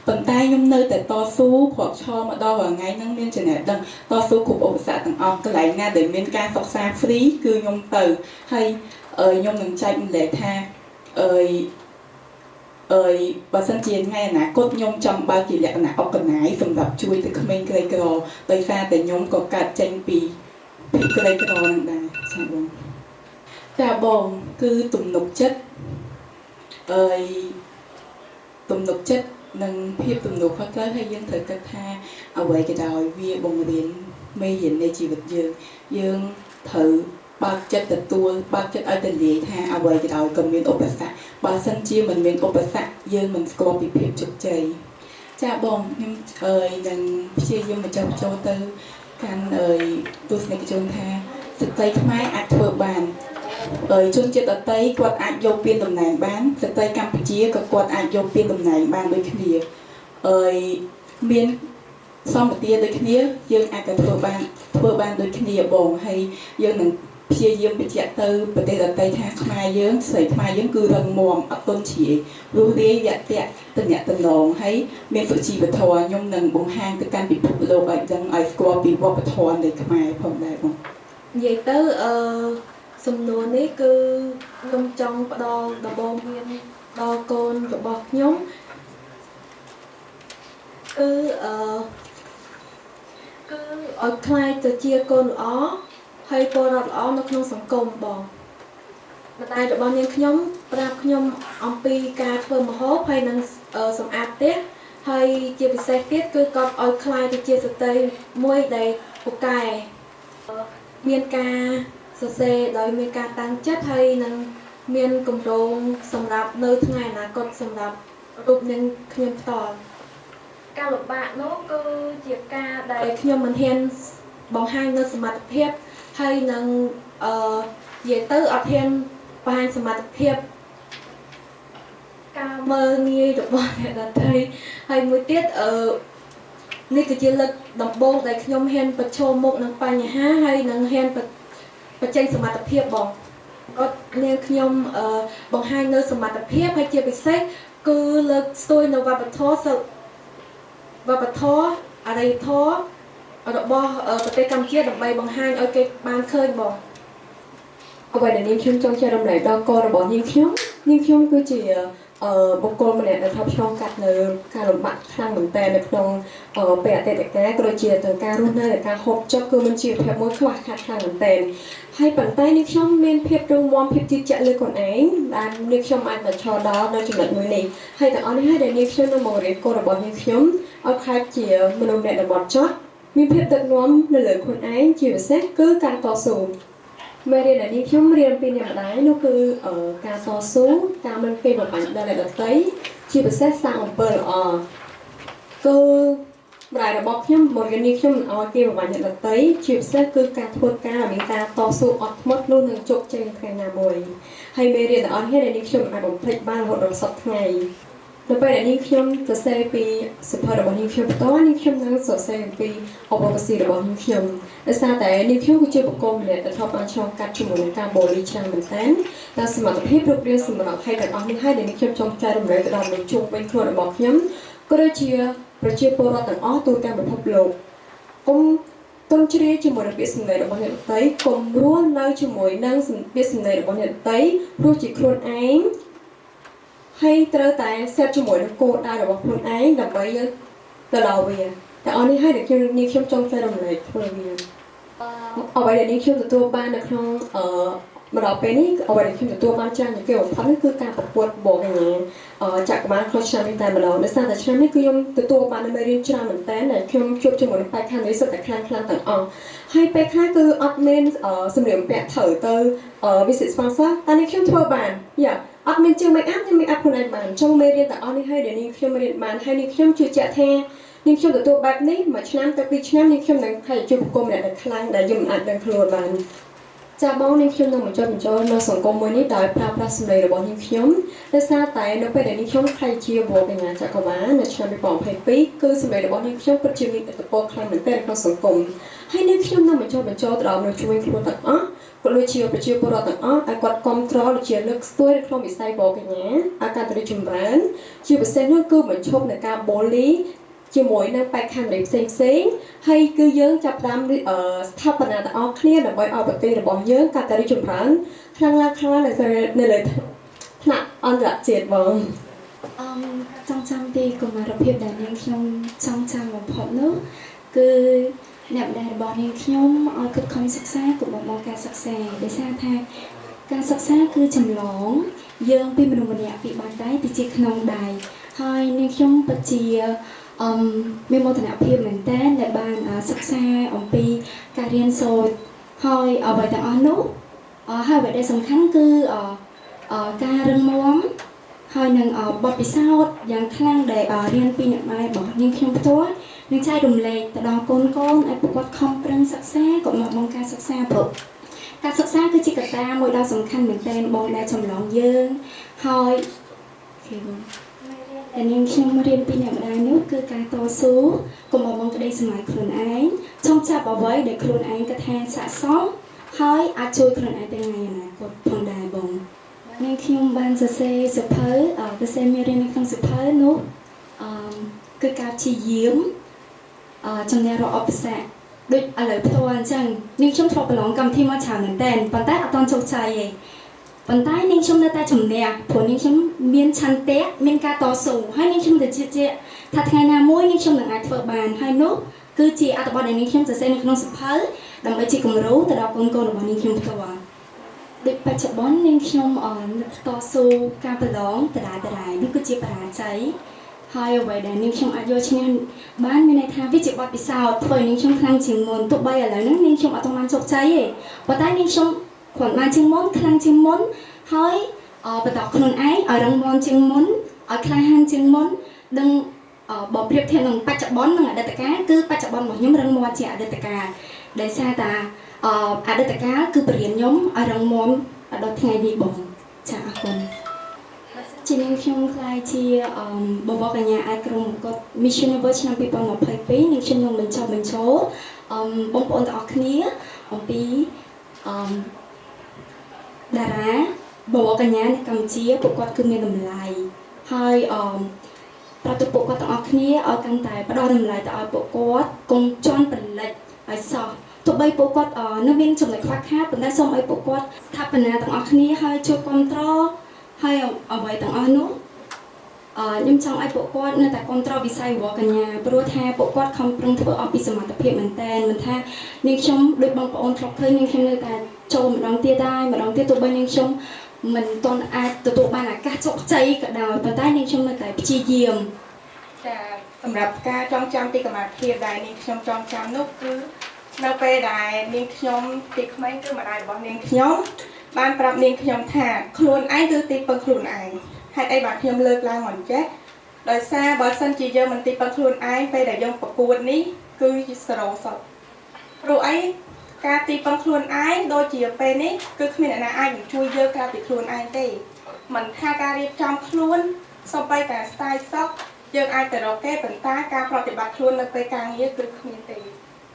S5: ប៉ុន្តែខ្ញុំនៅតែតស៊ូគ្រាប់ឈរមកដល់រាល់ថ្ងៃនឹងមានចំណេះដឹងតស៊ូគ្រប់ឧបសគ្គទាំងអស់កន្លែងណាដែលមានការសិក្សា free គឺខ្ញុំទៅហើយខ្ញុំនឹងចែកម្លែកថាបើសិនជាថ្ងៃអនាគតខ្ញុំចង់បើកជាលក្ខណៈអុកកណាយសម្រាប់ជួយទៅក្មេងក្រីក្រដោយសារតែខ្ញុំក៏កើតចេញពីភាពក្រីក្រនឹងដែរចា៎បងចាបងគឺទំនុកចិត្តនិងភាពទំនួលខុសត្រូវហើយយើងត្រូវគិតថាអ្វីក៏ដោយវាបង្រៀនមេរៀននៃជីវិតយើងត្រូវបើកចិត្តទទួលបើកចិត្តឲ្យទលាយថាអ្វីក៏ដោយក៏មានឧបសគ្គបើសិនជាមិនមានឧបសគ្គយើងមិនស្គាល់ពីភាពជោគជ័យចាបងខ្ញុំនឹងព្យាយាមបញ្ចុះចូលទៅកាន់ទស្សនិកជនថាស្ត្រីខ្មែរអាចធ្វើបានជនជាតិដទៃគាត់អាចយកពានតំណែងបានស្ត្រីកម្ពុជាក៏គាត់អាចយកពានតំណែងបានដូចគ្នាមានសម្បទាដូចគ្នាយើងអាចទៅធ្វើបានដូចគ្នាបងហើយយើងនឹងព្យាយាមបញ្ជាក់ទៅប្រទេសដទៃថាខ្មែរយើងស្រីខ្មែរយើងគឺរឹងមាំអត់ទន់ជ្រាយរស់រាយយៈតៈតំណតំណងហើយមានសុជីវធម៌ខ្ញុំនឹងបង្ហាញទៅកាន់ពិភពលោកឲ្យដឹងឲ្យស្គាល់ពីវប្បធម៌នៃខ្មែរផងដែរបង
S3: និយាយទៅសំណួរនេះគឺខ្ញុំចង់ផ្ដល់ដំបូន្មានដល់កូនរបស់ខ្ញុំគឺឲ្យខ្លាយទៅជាកូនល្អហើយពលរដ្ឋល្អនៅក្នុងសង្គមបងម្ដាយរបស់នាងខ្ញុំប្រាប់ខ្ញុំអំពីការធ្វើម្ហូបហើយនឹងសម្អាតផ្ទះហើយជាពិសេសទៀតគឺគាត់ឲ្យខ្លាយទៅជាស្ត្រីមួយដែលពូកែមានការសរសេរដោយមានការតាំងចិត្តហើយនឹងមានគម្រោងសម្រាប់នៅថ្ងៃអនាគតសម្រាប់រូបនាងខ្ញុំផ្ទាល់ការលំបាកនោះគឺជាការដែលខ្ញុំមិនហ៊ានបង្ហាញនៅសមត្ថភាពហើយនឹងនិយាយទៅអត់ហ៊ានបង្ហាញសមត្ថភាពការមើលងាយរបស់អ្នកដទៃហើយមួយទៀតនេះគឺជាលើកដំបូងដែលខ្ញុំហ៊ានប្រឈមមុខនឹងបញ្ហាហើយនឹងហ៊ានបញ្ចេញសមត្ថភាពបងគាត់នាងខ្ញុំបង្ហាញនៅសមត្ថភាពហើយជាពិសេសគឺលើកស្ទួយនៅវប្បធម៌អរិយធម៌របស់ប្រទេសកម្ពុជាដើម្បីបង្ហាញឲ្យគេបានឃើញបងអ្វីដែលនាងខ្ញុំចង់ចែករំលែកដល់កូនរបស់នាងខ្ញុំគឺជាបុគ្គលម្នាក់ដែលធ្លាប់ឆ្លងកាត់នៅការលំបាកខ្លាំងមែនទែននៅក្នុងពេលអតីតកាលក៏ដូចជាទាំងការរស់នៅនិងការហូបចុកគឺមានជីវភាពមួយខ្វះខាតខ្លាំងមែនទែនហើយប៉ុន្តែនាងខ្ញុំមានភាពរឹងមាំភាពជឿជាក់លើខ្លួនឯងដែលនាងខ្ញុំអាចមកឈរដល់នៅចំណុចមួយនេះហើយទាំងអស់នេះហើយដែលនាងខ្ញុំនឹងបង្រៀនកូនរបស់នាងខ្ញុំឲ្យខ្លាចជាមនុស្សម្នាក់ដែលបត់ចត់មានភាពដឹកនាំនៅលើខ្លួនឯងជាពិសេសគឺការតស៊ូមេរៀនដែលនាងខ្ញុំរៀនពីអ្នកម្ដាយនោះគឺការតស៊ូការមិនគេបំផាន់ដល់អ្នកដទៃជ
S1: ជាពិសេសសាងអំពើល្អគឺម្ដាយរបស់ខ្ញុំមករៀននេះខ្ញុំមិនអោយគេបំបញ្ញដតីជាពិសេសគឺការធ្វើការមានការតស៊ូអត់ធ្មត់នោះនឹងជោគជ័យថ្ងៃណាមួយហើយមេរៀនទាំងអស់នេះដែលនេះខ្ញុំអាចបំភ្លេចបានរហូតដល់សប្តាហ៍ថ្ងៃនៅពេលដែលនេះខ្ញុំសរសេរពីសិភៅរបស់នេះខ្ញុំបន្តនេះខ្ញុំនឹងសរសេរអំពីអបអរសាទររបស់នេះខ្ញុំដោយសារតែនេះខ្ញុំគឺជាបុគ្គលម្នាក់ដែលធ្លាប់បានឆ្លងកាត់ជាមួយនឹងការបូលីច្រើនមែនទែនតែសមត្ថភាពរូបរាងសម្រាប់ឲ្យទាំងអស់នេះហើយដែលនេះខ្ញុំចង់ចែករំលែកទៅដល់លោកជុំវិញខ្លួនរបស់ខ្ញុំក៏ដូចជាប្រជាពលរដ្ឋទាំងអស់ទូទាំងពិភពលោកគុំជ្រាបជាមួយនឹងពាក្យសម្ដីរបស់អ្នកដទៃគុំរស់នៅជាមួយនឹងពាក្យសម្ដីរបស់អ្នកដទៃព្រោះជាខ្លួនឯងហើយត្រូវតែសេតជាមួយនឹងគោលដៅរបស់ខ្លួនឯងដើម្បីយកទៅដល់វាតែអស់នេះហើយដែលខ្ញុំចង់ចែករំលែកធ្វើវាអ្វីដែលខ្ញុំទទួលបាននៅក្នុងមកដល់ពេលនេះអ្វីដែលខ្ញុំទទួលបានច្រើនជាងគេបំផុតនោះគឺការប្រកួតបោកកញ្ញាចក្របាលក្នុងឆ្នាំនេះតែម្ដងដោយសារតែឆ្នាំនេះគឺខ្ញុំទទួលបាននៅមេរៀនច្រើនមែនតើដែលខ្ញុំជួបជាមួយនឹងបេក្ខនេះសុទ្ធតែខ្លាំងទាំងអស់ហើយពេលខ្លះគឺអត់មានសម្លៀកបំពាក់ត្រូវទៅ visit sponsor តែនេះខ្ញុំធ្វើបានអត់មានជាង make up ខ្ញុំ make up ខ្លួនឯងបានចង់មេរៀនទាំងអស់នេះហើយដែលនេះខ្ញុំរៀនបានហើយនេះខ្ញុំជឿជាក់ថានេះខ្ញុំទទួលបែបនេះមួយឆ្នាំទៅ2ឆ្នាំនេះខ្ញុំនឹងថាជួបប្រគំម្នាក់ដែលខ្លាំងដែលខ្ញុំមិនអាចដឹងខ្លួនបានចាបងនេះខ្ញុំនឹងបញ្ចូលនៅសង្គមមួយនេះដោយប្រើប្រាស់សម្លេងរបស់នាងខ្ញុំដោយសារតែនៅពេលដែលនាងខ្ញុំខ្លាយជាវរបញ្ញាចក្រវាលនៅឆ្នាំ2022គឺសម្លេងរបស់នាងខ្ញុំពិតជាមានឥទ្ធិពលខ្លាំងមែនទែនក្នុងសង្គមហើយនាងខ្ញុំនឹងបញ្ចូលទៅដល់មនុស្សជួយខ្លួនទាំងអស់ក៏ដូចជាប្រជាពលរដ្ឋទាំងអស់ឲ្យគាត់គ្រប់គ្រងដូចជាលើកស្ទួយនៅក្នុងវិស័យវរបញ្ញាឲ្យការរីកចម្រើនជាពិសេសនោះគឺបញ្ឈប់នៅការបូលីជាមួយនឹងបេក្ខនារីផ្សេងហើយគឺយើងចាប់ផ្ដើមស្ថាបនាទាំងអស់គ្នាដើម្បីឲ្យប្រទេសរបស់យើងកាន់តែរីកចម្រើនខ្លាំងឡើងនៅលើថ្នាក់អន្តរជាតិបង
S3: ចង់ចាំពីកុមារភាពដែលនាងខ្ញុំចង់ចាំបំផុតនោះគឺអ្នកម្ដាយរបស់នាងខ្ញុំឲ្យខិតខំសិក្សាកុំបោះការសិក្សាដោយសារថាការសិក្សាគឺចម្លងយើងពីមនុស្សម្នាក់ពីបាតដៃទៅជាក្នុងដៃហើយនាងខ្ញុំពិតជាមានមោទនភាពមែនតើដែលបានសិក្សាអំពីការរៀនសូត្រហើយអ្វីទាំងអស់នោះហើយអ្វីដែលសំខាន់គឺការរឹងមាំហើយនឹងបទពិសោធន៍យ៉ាងខ្លាំងដែលរៀនពីអ្នកម៉ែរបស់នាងខ្ញុំផ្ទាល់នឹងចែករំលែកទៅដល់កូនៗឲ្យពួកគាត់ខំប្រឹងសិក្សាកុំបោះបង់ការសិក្សាព្រោះការសិក្សាគឺជាកត្តាមួយដ៏សំខាន់មែនទែនបងដែលចម្លងយើងហើយដែលនាងខ្ញុំរៀនពីអ្នកម្ដាយនោះគឺការតស៊ូកុំបោះបង់ក្តីស្រមៃខ្លួនឯងចង់ចាប់អ្វីដែលខ្លួនឯងគិតថាស័ក្តិសមហើយអាចជួយខ្លួនឯងទៅថ្ងៃអនាគតផងដែរបងនាងខ្ញុំបានសរសេរសៀវភៅសរសេរមេរៀននៅក្នុងសៀវភៅនោះគឺការព្យាយាមជំនះរាល់ឧបសគ្គដូចឥឡូវផ្ទាល់អញ្ចឹងនាងខ្ញុំធ្លាប់ប្រឡងកម្មវិធីមកច្រើនមែនតើប៉ុន្តែអត់ទាន់ជោគជ័យទេប៉ុន្តែនាងខ្ញុំនៅតែជំនះព្រោះនាងខ្ញុំមានឆន្ទៈមានការតស៊ូហើយនាងខ្ញុំទៅជឿជាក់ថាថ្ងៃណាមួយនាងខ្ញុំនឹងអាចធ្វើបានហើយនោះគឺជាអត្ថបទដែលនាងខ្ញុំសរសេរនៅក្នុងសៀវភៅដើម្បីជាគំរូទៅដល់កូនៗរបស់នាងខ្ញុំផ្ទាល់ដូចបច្ចុប្បន្ននាងខ្ញុំតស៊ូការប្រឡងដដែលនេះគឺជាបរាជ័យហើយអ្វីដែលនាងខ្ញុំអាចយកឈ្នះបានមានន័យថាវាជាបទពិសោធន៍ធ្វើឲ្យនាងខ្ញុំខ្លាំងជាងមុនទោះបីឥឡូវហ្នឹងនាងខ្ញុំអត់ទាន់បានជោគជ័យទេប៉ុន្តែនាងខ្ញុំគ្រាន់បានជាងមុនខ្លាំងជាងមុនហើយបន្តខ្លួនឯងឲ្យរឹងមាំជាងមុនឲ្យក្លាហានជាងមុនដឹងបើប្រៀបធៀបនឹងបច្ចុប្បន្ននិងអតីតកាលគឺបច្ចុប្បន្នរបស់ខ្ញុំរឹងមាំជាងអតីតកាលដោយសារតែអតីតកាលគឺបរិញ្ញាខ្ញុំឲ្យរឹងមាំដល់ថ្ងៃនេះបងចាអរគុណជានាងខ្ញុំខ្លាយជាបវរកញ្ញាអាចក្រុមប្រកួត Miss Universe ឆ្នាំ2022នាងខ្ញុំនឹងបញ្ចុះបញ្ចូលបងប្អូនទាំងអស់គ្នាអំពីតារាបវរកញ្ញានៅកម្ពុជាពួកគាត់គឺមានតម្លៃហើយប្រាប់ទៅពួកគាត់ទាំងអស់គ្នាឲ្យកាន់តែផ្ដល់តម្លៃទៅឲ្យពួកគាត់កុំជន់ប្រលិចឲ្យសោះទោះបីពួកគាត់នៅមានចំណុចខ្វះខាតប៉ុន្តែសូមឲ្យពួកគាត់ស្ថាបនាទាំងអស់គ្នាហើយជួយគ្រប់គ្រងហើយអ្វីទាំងអស់នោះខ្ញុំចង់ឲ្យពួកគាត់នៅតែគ្រប់គ្រងវិស័យវកញ្ញាព្រោះថាពួកគាត់ខំប្រឹងធ្វើអស់ពីសមត្ថភាពមែនតើមិនថានាងខ្ញុំដូចបងប្អូនធ្លាប់ឃើញនាងខ្ញុំនៅតែចូលម្ដងទៀតទោះបីនាងខ្ញុំមិនទាន់អាចទទួលបានឱកាសជោគជ័យក៏ដោយប៉ុន្តែនាងខ្ញុំនៅតែព្យាយាម
S2: ចាសម្រាប់ការចងចាំពីកម្មាភិបដែលនាងខ្ញុំចងចាំនោះគឺនៅពេលដែលនាងខ្ញុំទីក្មេងគឺម្ដាយរបស់នាងខ្ញុំបានប្រាប់នាងខ្ញុំថាខ្លួនឯងគឺទីពឹងខ្លួនឯងហេតុអីបាទខ្ញុំលើកឡើងមកចេះ ដោយសារបើសិនជាយើងមិនទីពឹងខ្លួនឯងពេលដែលយើងប្រកួតនេះគឺជាសរោសពព្រោះអីការទីពឹងខ្លួនឯងដូចជាពេលនេះគឺគ្មានអ្នកណាអាចជួយយើងក្រៅពីខ្លួនឯងទេមិនថាការរៀបចំខ្លួនសូម្បីតែ style សក់យើងអាចទៅរកគេប៉ុន្តែការប្រតិបត្តិខ្លួននៅពេលការងារគឺគ្មានទេ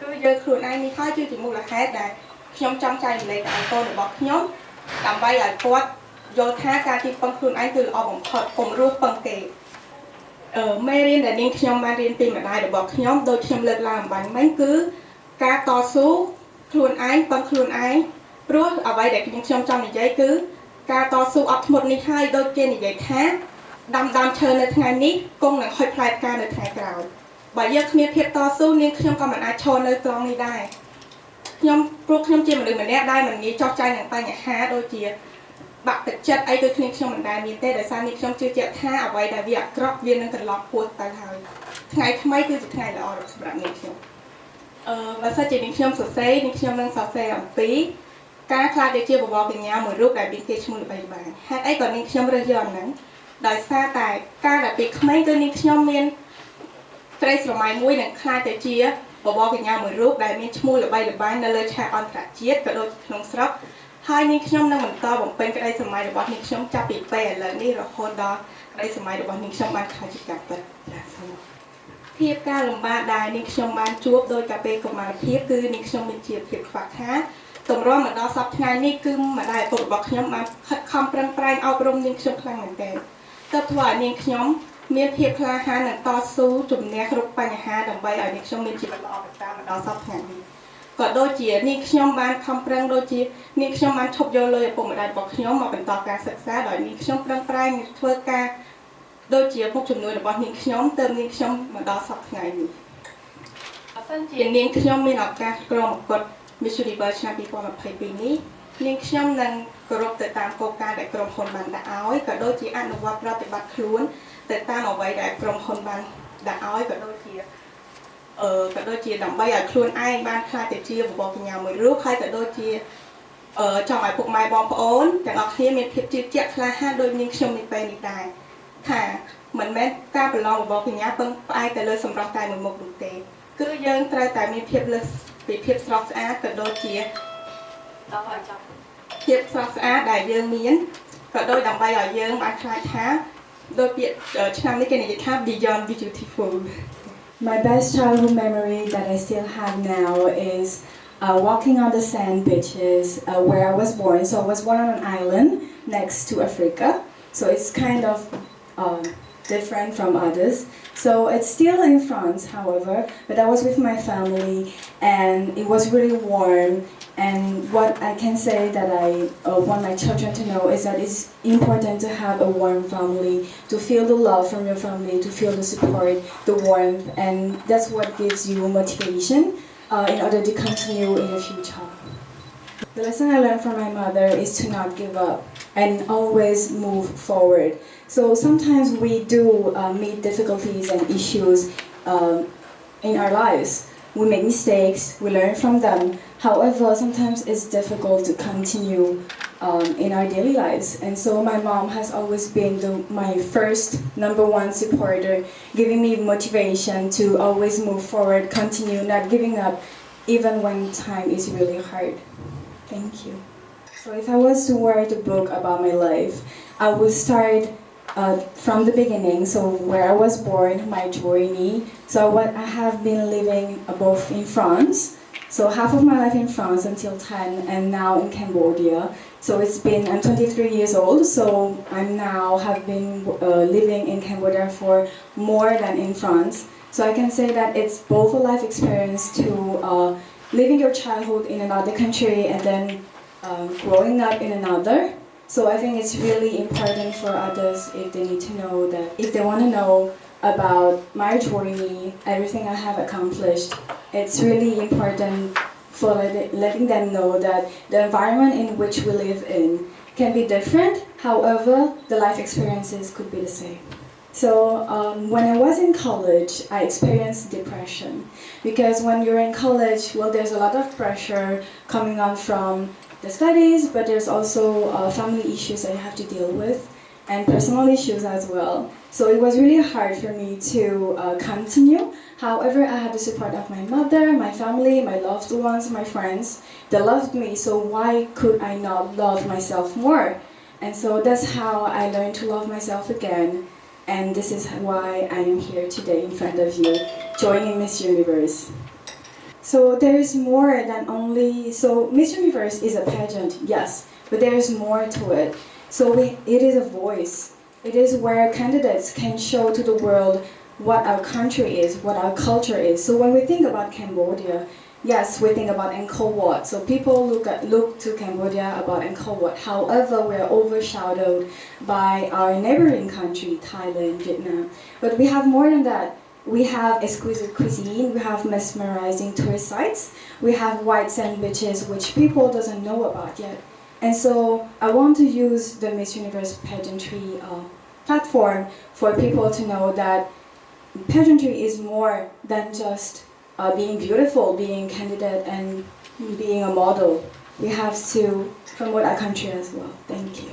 S2: គឺយើងខ្លួនឯងនេះហើយគឺជាមូលហេតុដែលខ្ញុំចង់ចែករំលែកឲ្យកូនរបស់ខ្ញុំដើម្បីឲ្យគាត់យល់ថាការទីពឹងខ្លួនឯងគឺល្អបំផុតកុំរស់ពឹងគេមេរៀនដែលនាងខ្ញុំបានរៀនពីម្ដាយរបស់ខ្ញុំដូចខ្ញុំលើកឡើងអំបញ្ញមិញគឺការតស៊ូខ្លួនឯងពឹងខ្លួនឯងព្រោះអ្វីដែលខ្ញុំចង់និយាយគឺការតស៊ូអត់ធ្មត់នេះហើយដូចគេនិយាយថាដាំឈើនៅថ្ងៃនេះគង់នឹងហុចផ្លែផ្កានៅថ្ងៃក្រោយបើយើងគ្មានភាពតស៊ូនាងខ្ញុំក៏មិនអាចឈរនៅត្រង់នេះដែរព្រោះខ្ញុំជាមនុស្សម្នាក់ដែលមិនងាយចោះចាញ់នឹងបញ្ហាដូចជាបាក់ទឹកចិត្តអីដូចគ្នាខ្ញុំមិនដែលមានទេដោយសារនេះខ្ញុំជឿជាក់ថាអ្វីដែលវាអាក្រក់វានឹងត្រឡប់ពោះទៅហើយថ្ងៃថ្មីគឺជាថ្ងៃល្អសម្រាប់នេះខ្ញុំបើសិនជានេះខ្ញុំសរសេរនេះខ្ញុំនឹងសរសេរអំពីការខ្លាចទៅជាបវរកញ្ញាមួយរូបដែលមានគេឈ្មោះល្បីល្បាញហេតុអីក៏នេះខ្ញុំរើសយកហ្នឹងដោយសារតែការដែលពីក្មេងគឺនេះខ្ញុំមានស្រីស្រមៃមួយនឹងខ្លាចទៅជាបវរកញ្ញាមួយរូបដែលមានឈ្មោះល្បីល្បាញនៅលើឆាកអន្តរជាតិក៏ដូចក្នុងស្រុកហើយនេះខ្ញុំនឹងបន្តបំពេញក្តីស្រមៃរបស់នេះខ្ញុំចាប់ពីពេលឥឡូវនេះរហូតដល់ក្តីស្រមៃរបស់នេះខ្ញុំបានខ្លាចជាការពិតចា៎សូមភាពការលំបាកដែលនេះខ្ញុំបានជួបដោយកាលពេលកុមារភាពគឺនេះខ្ញុំមានជាភាពខ្វះខាតតម្រាំមកដល់សប្តាហ៍ថ្ងៃនេះគឺម្ដាយឪពុករបស់ខ្ញុំបានខិតខំប្រឹងប្រែងអប់រំនាងខ្ញុំខ្លាំងមែនទែនទើបធ្វើឲ្យនាងខ្ញុំមានភាពក្លាហាននិងតស៊ូជំនះគ្រប់បញ្ហាដើម្បីឲ្យនាងខ្ញុំមានជីវិតល្អប្រសើរមកដល់សប្តាហ៍ថ្ងៃនេះក៏ដូចជានាងខ្ញុំបានខំប្រឹងដូចជានាងខ្ញុំបានឈប់យកលុយឪពុកម្ដាយរបស់ខ្ញុំមកបន្តការសិក្សាដោយនាងខ្ញុំប្រឹងប្រែងធ្វើការដូចជាមុខជំនួយរបស់នាងខ្ញុំទើបនាងខ្ញុំមកដល់សប្តាហ៍ថ្ងៃនេះបើសិនជានាងខ្ញុំមានឱកាសក្រុមប្រកួត Miss Universe ឆ្នាំ2022នេះនាងខ្ញុំនឹងគោរពទៅតាមគោលការណ៍ដែលក្រុមហ៊ុនបានដាក់ឲ្យក៏ដូចជាអនុវត្តប្រតិបត្តិខ្លួនទៅតាមអ្វីដែលក្រុមហ៊ុនបានដាក់ឲ្យក៏ដូចជាដើម្បីឲ្យខ្លួនឯងបានខ្លាចទៅជាបវរកញ្ញាមួយរូបហើយក៏ដូចជាចង់ឲ្យពុកម៉ែបងប្អូនទាំងអស់គ្នាមានភាពជឿជាក់ក្លាហានដូចនាងខ្ញុំនេះពេលនេះដែរថាមិនមែនការប្រឡងបវរកញ្ញាពឹងផ្អែកទៅលើសម្រស់តែមួយមុខនោះទេគឺយើងត្រូវតែមានភាពលើសពីភាពស្រស់ស្អាតក៏ដូចជាដល់ឲ្យចប់ភាពស្រស់ស្អាតដែលយើងមានក៏ដូចដើម្បីឲ្យយើងបានខ្លាចថាដូចពាក្យឆ្នាំនេះគេនិយាយថា beyond beautiful.
S1: My best childhood memory that I still have now is walking on the sand beaches where I was born. So I was born on an island next to Africa. So it's kind of different from others. So it's still in France, however, but I was with my family and it was really warm. And what I can say that I want my children to know is that it's important to have a warm family, to feel the love from your family, to feel the support, the warmth, and that's what gives you motivation in order to continue in the future. The lesson I learned from my mother is to not give up and always move forward. So sometimes we do meet difficulties and issues in our lives. We make mistakes, we learn from them. However, sometimes it's difficult to continue in our daily lives. And so my mom has always been my first number one supporter, giving me motivation to always move forward, continue, not giving up, even when time is really hard. Thank you. So if I was to write a book about my life, I would start from the beginning, so where I was born, my journey. So I have been living both in France, so half of my life in France until 10, and now in Cambodia. So I'm 23 years old, so I'm now have been living in Cambodia for more than in France. So I can say that it's both a life experience to living your childhood in another country and then growing up in another. So I think it's really important for others if they need to know that, if they want to know about my journey, everything I have accomplished, it's really important for letting them know that the environment in which we live in can be different, however, the life experiences could be the same. So when I was in college, I experienced depression because when you're in college, well, there's a lot of pressure coming on from the studies, but there's also family issues that you have to deal with and personal issues as well. So it was really hard for me to continue. However, I had the support of my mother, my family, my loved ones, my friends. They loved me, so why could I not love myself more? And so that's how I learned to love myself again. And this is why I am here today in front of you, joining Miss Universe. So there is more than only, so Miss Universe is a pageant, yes, but there is more to it. So it is a voice. It is where candidates can show to the world what our country is, what our culture is. So when we think about Cambodia, yes, we think about Angkor Wat. So people look to Cambodia about Angkor Wat. However, we are overshadowed by our neighboring country, Thailand, Vietnam. But we have more than that. We have exquisite cuisine, we have mesmerizing tourist sites, we have white sand beaches which people doesn't know about yet. And so I want to use the Miss Universe pageantry platform for people to know that pageantry is more than just being beautiful, being candidate and being a model. We have to promote our country as well. Thank you.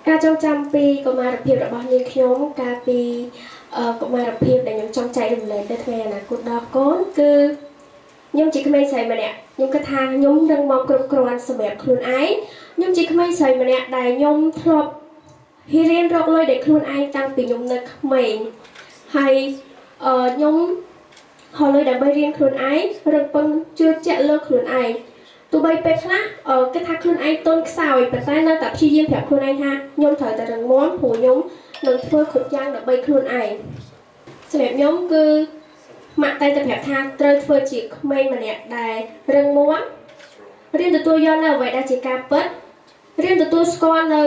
S3: ការចងចាំពីកុមារភាពរបស់នាងខ្ញុំកាលពីកុមារភាពដែលខ្ញុំចង់ចែករំលែកទៅថ្ងៃអនាគតដល់កូនគឺខ្ញុំជាក្មេងស្រីម្នាក់ខ្ញុំគិតថាខ្ញុំនឹងមកគ្រប់គ្រាន់សម្រាប់ខ្លួនឯងខ្ញុំជាក្មេងស្រីម្នាក់ដែលខ្ញុំធ្លាប់ហ៊ានរៀនរកលុយដោយខ្លួនឯងតាំងពីខ្ញុំនៅក្មេងហើយខ្ញុំហៅលុយដើម្បីរៀនខ្លួនឯងរឹងប៉ឹងជឿជាក់លើខ្លួនឯងទោះបីពេលខ្លះគិតថាខ្លួនឯងទន់ខ្សោយប៉ុន្តែនៅតែព្យាយាមប្រាប់ខ្លួនឯងថាខ្ញុំត្រូវតែរឹងមាំព្រោះខ្ញុំនឹងធ្វើគ្រប់យ៉ាងដើម្បីខ្លួនឯងសម្រាប់ខ្ញុំគឺម៉ាក់តែប្រាប់ថាត្រូវធ្វើជាក្មេងម្នាក់ដែលរឹងមាំរៀនទទួលយកនៅអ្វីដែលជាការពិតរៀនទទួលស្គាល់នៅ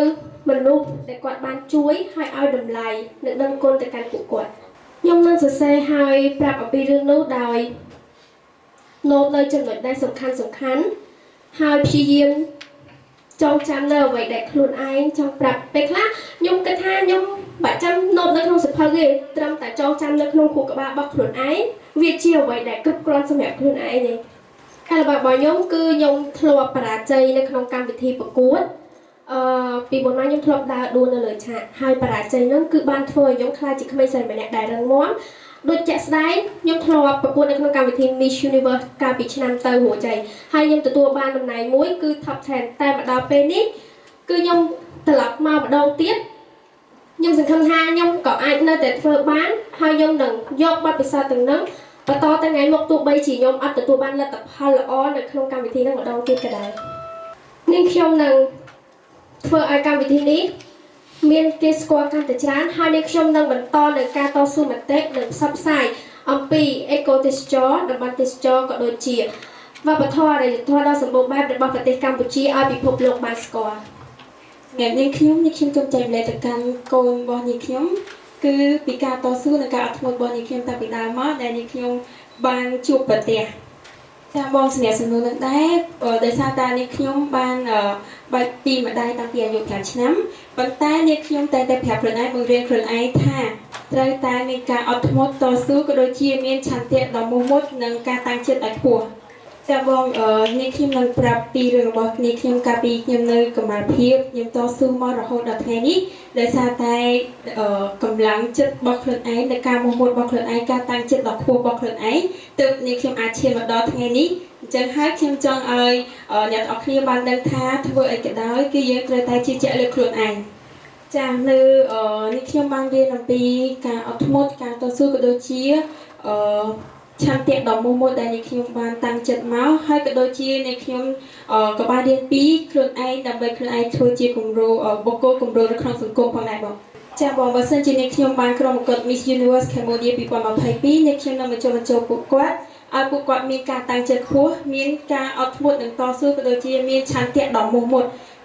S3: មនុស្សដែលគាត់បានជួយហើយឲ្យតម្លៃនិងដឹងគុណទៅកាន់ពួកគាត់ខ្ញុំនឹងសរសេរហើយប្រាប់អំពីរឿងនោះដោយណូតនៅចំណុចដែលសំខាន់ហើយព្យាយាមចងចាំនៅអ្វីដែលខ្លួនឯងចង់ប្រាប់ពេលខ្លះខ្ញុំគិតថាខ្ញុំបាក់ចាំណូតនៅក្នុងសៀវភៅទេត្រឹមតែចងចាំនៅក្នុងខួរក្បាលរបស់ខ្លួនឯងវាជាអ្វីដែលគ្រប់គ្រាន់សម្រាប់ខ្លួនឯងទេការល្បាតរបស់ខ្ញុំគឺខ្ញុំធ្លាប់បរាជ័យនៅក្នុងកម្មវិធីប្រកួតពីមុនមកខ្ញុំធ្លាប់ដើរដួលនៅលើឆាកហើយបរាជ័យនោះគឺបានធ្វើឲ្យខ្ញុំខ្លាចជាក្មេងស្រីម្នាក់ដែលរឹងមាំដូចជាក់ស្ដែងខ្ញុំធ្លាប់ប្រកួតនៅក្នុងកម្មវិធី Miss Universe កាលពីឆ្នាំទៅរួចហើយខ្ញុំទទួលបានតំណែងមួយគឺ Top 10តែមកដល់ពេលនេះគឺខ្ញុំត្រឡប់មកម្ដងទៀតខ្ញុំសង្ឃឹមថាខ្ញុំក៏អាចនៅតែធ្វើបានហើយខ្ញុំនឹងយកបទពិសោធន៍ទាំងនោះបន្តទៅថ្ងៃមុខទោះបីជាខ្ញុំអត់ទទួលបានលទ្ធផលល្អនៅក្នុងកម្មវិធីនោះម្ដងទៀតក៏ដោយនាងខ្ញុំនឹងធ្វើឲ្យកម្មវិធីនេះមានគេស្គាល់កាន់តែច្រើនហើយនាងខ្ញុំនឹងបន្តនៅការតស៊ូមតិនិងផ្សព្វផ្សាយអំពីអេកូទេសចរតំបន់ទេសចរក៏ដូចជាវប្បធម៌អរិយធម៌ដ៏សម្បូរបែបរបស់ប្រទេសកម្ពុជាឲ្យពិភពលោកបានស្គាល់សម្រាប់នាងខ្ញុំចង់ចែកម្លែកទៅកាន់កូនរបស់នាងខ្ញុំគឺពីការតស៊ូនិងការអត់ធ្មត់របស់នាងខ្ញុំតាំងពីដើមមកដែលនាងខ្ញុំបានជួបប្រទះចាបងស្នេហ៍សំណួរនឹងដែរដោយសារតានាងខ្ញុំបានបាច់ពីម្ដាយតាំងពីអាយុ5ឆ្នាំប៉ុន្តែនាងខ្ញុំតែប្រាប់ខ្លួនឯងបង្រៀនខ្លួនឯងថាត្រូវតែមានការអត់ធ្មត់តស៊ូក៏ដូចជាមានឆន្ទៈដ៏មោះមុតនិងការតាំងចិត្តឲ្យខ្ពស់ចាបងនាងខ្ញុំនឹងប្រាប់ពីរឿងរបស់នាងខ្ញុំកាលពីខ្ញុំនៅកម្ពុជាខ្ញុំតស៊ូមករហូតដល់ថ្ងៃនេះដោយសារតែកម្លាំងចិត្តរបស់ខ្លួនឯងនិងការមោះមុតរបស់ខ្លួនឯងការតាំងចិត្តដ៏ខ្ពស់របស់ខ្លួនឯងទើបនាងខ្ញុំអាចឈានមកដល់ថ្ងៃនេះអញ្ចឹងហើយខ្ញុំចង់ឲ្យអ្នកទាំងអស់គ្នាបានដឹងថាធ្វើអីក៏ដោយគឺយើងត្រូវតែជឿជាក់លើខ្លួនឯងចានៅនេះខ្ញុំបានរៀនអំពីការអត់ធ្មត់ការតស៊ូក៏ដូចជាឆន្ទៈដ៏មោះមុតដែលនាងខ្ញុំបានតាំងចិត្តមកហើយក៏ដូចជានាងខ្ញុំក៏បានរៀនពីខ្លួនឯងដើម្បីខ្លួនឯងធ្វើជាគំរូបុគ្គលគំរូនៅក្នុងសង្គមផងដែរបងចាបងបើសិនជានាងខ្ញុំបានក្រុមប្រកួត Miss Universe Cambodia 2022នាងខ្ញុំនឹងបញ្ចូលពួកគាត់ឲ្យពួកគាត់មានការតាំងចិត្តខ្ពស់មានការអត់ធ្មត់និងតស៊ូក៏ដូចជាមានឆន្ទៈដ៏មោះមុត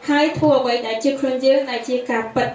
S3: ហើយធ្វើអ្វីដែលជាខ្លួនយើងដែលជាការពិត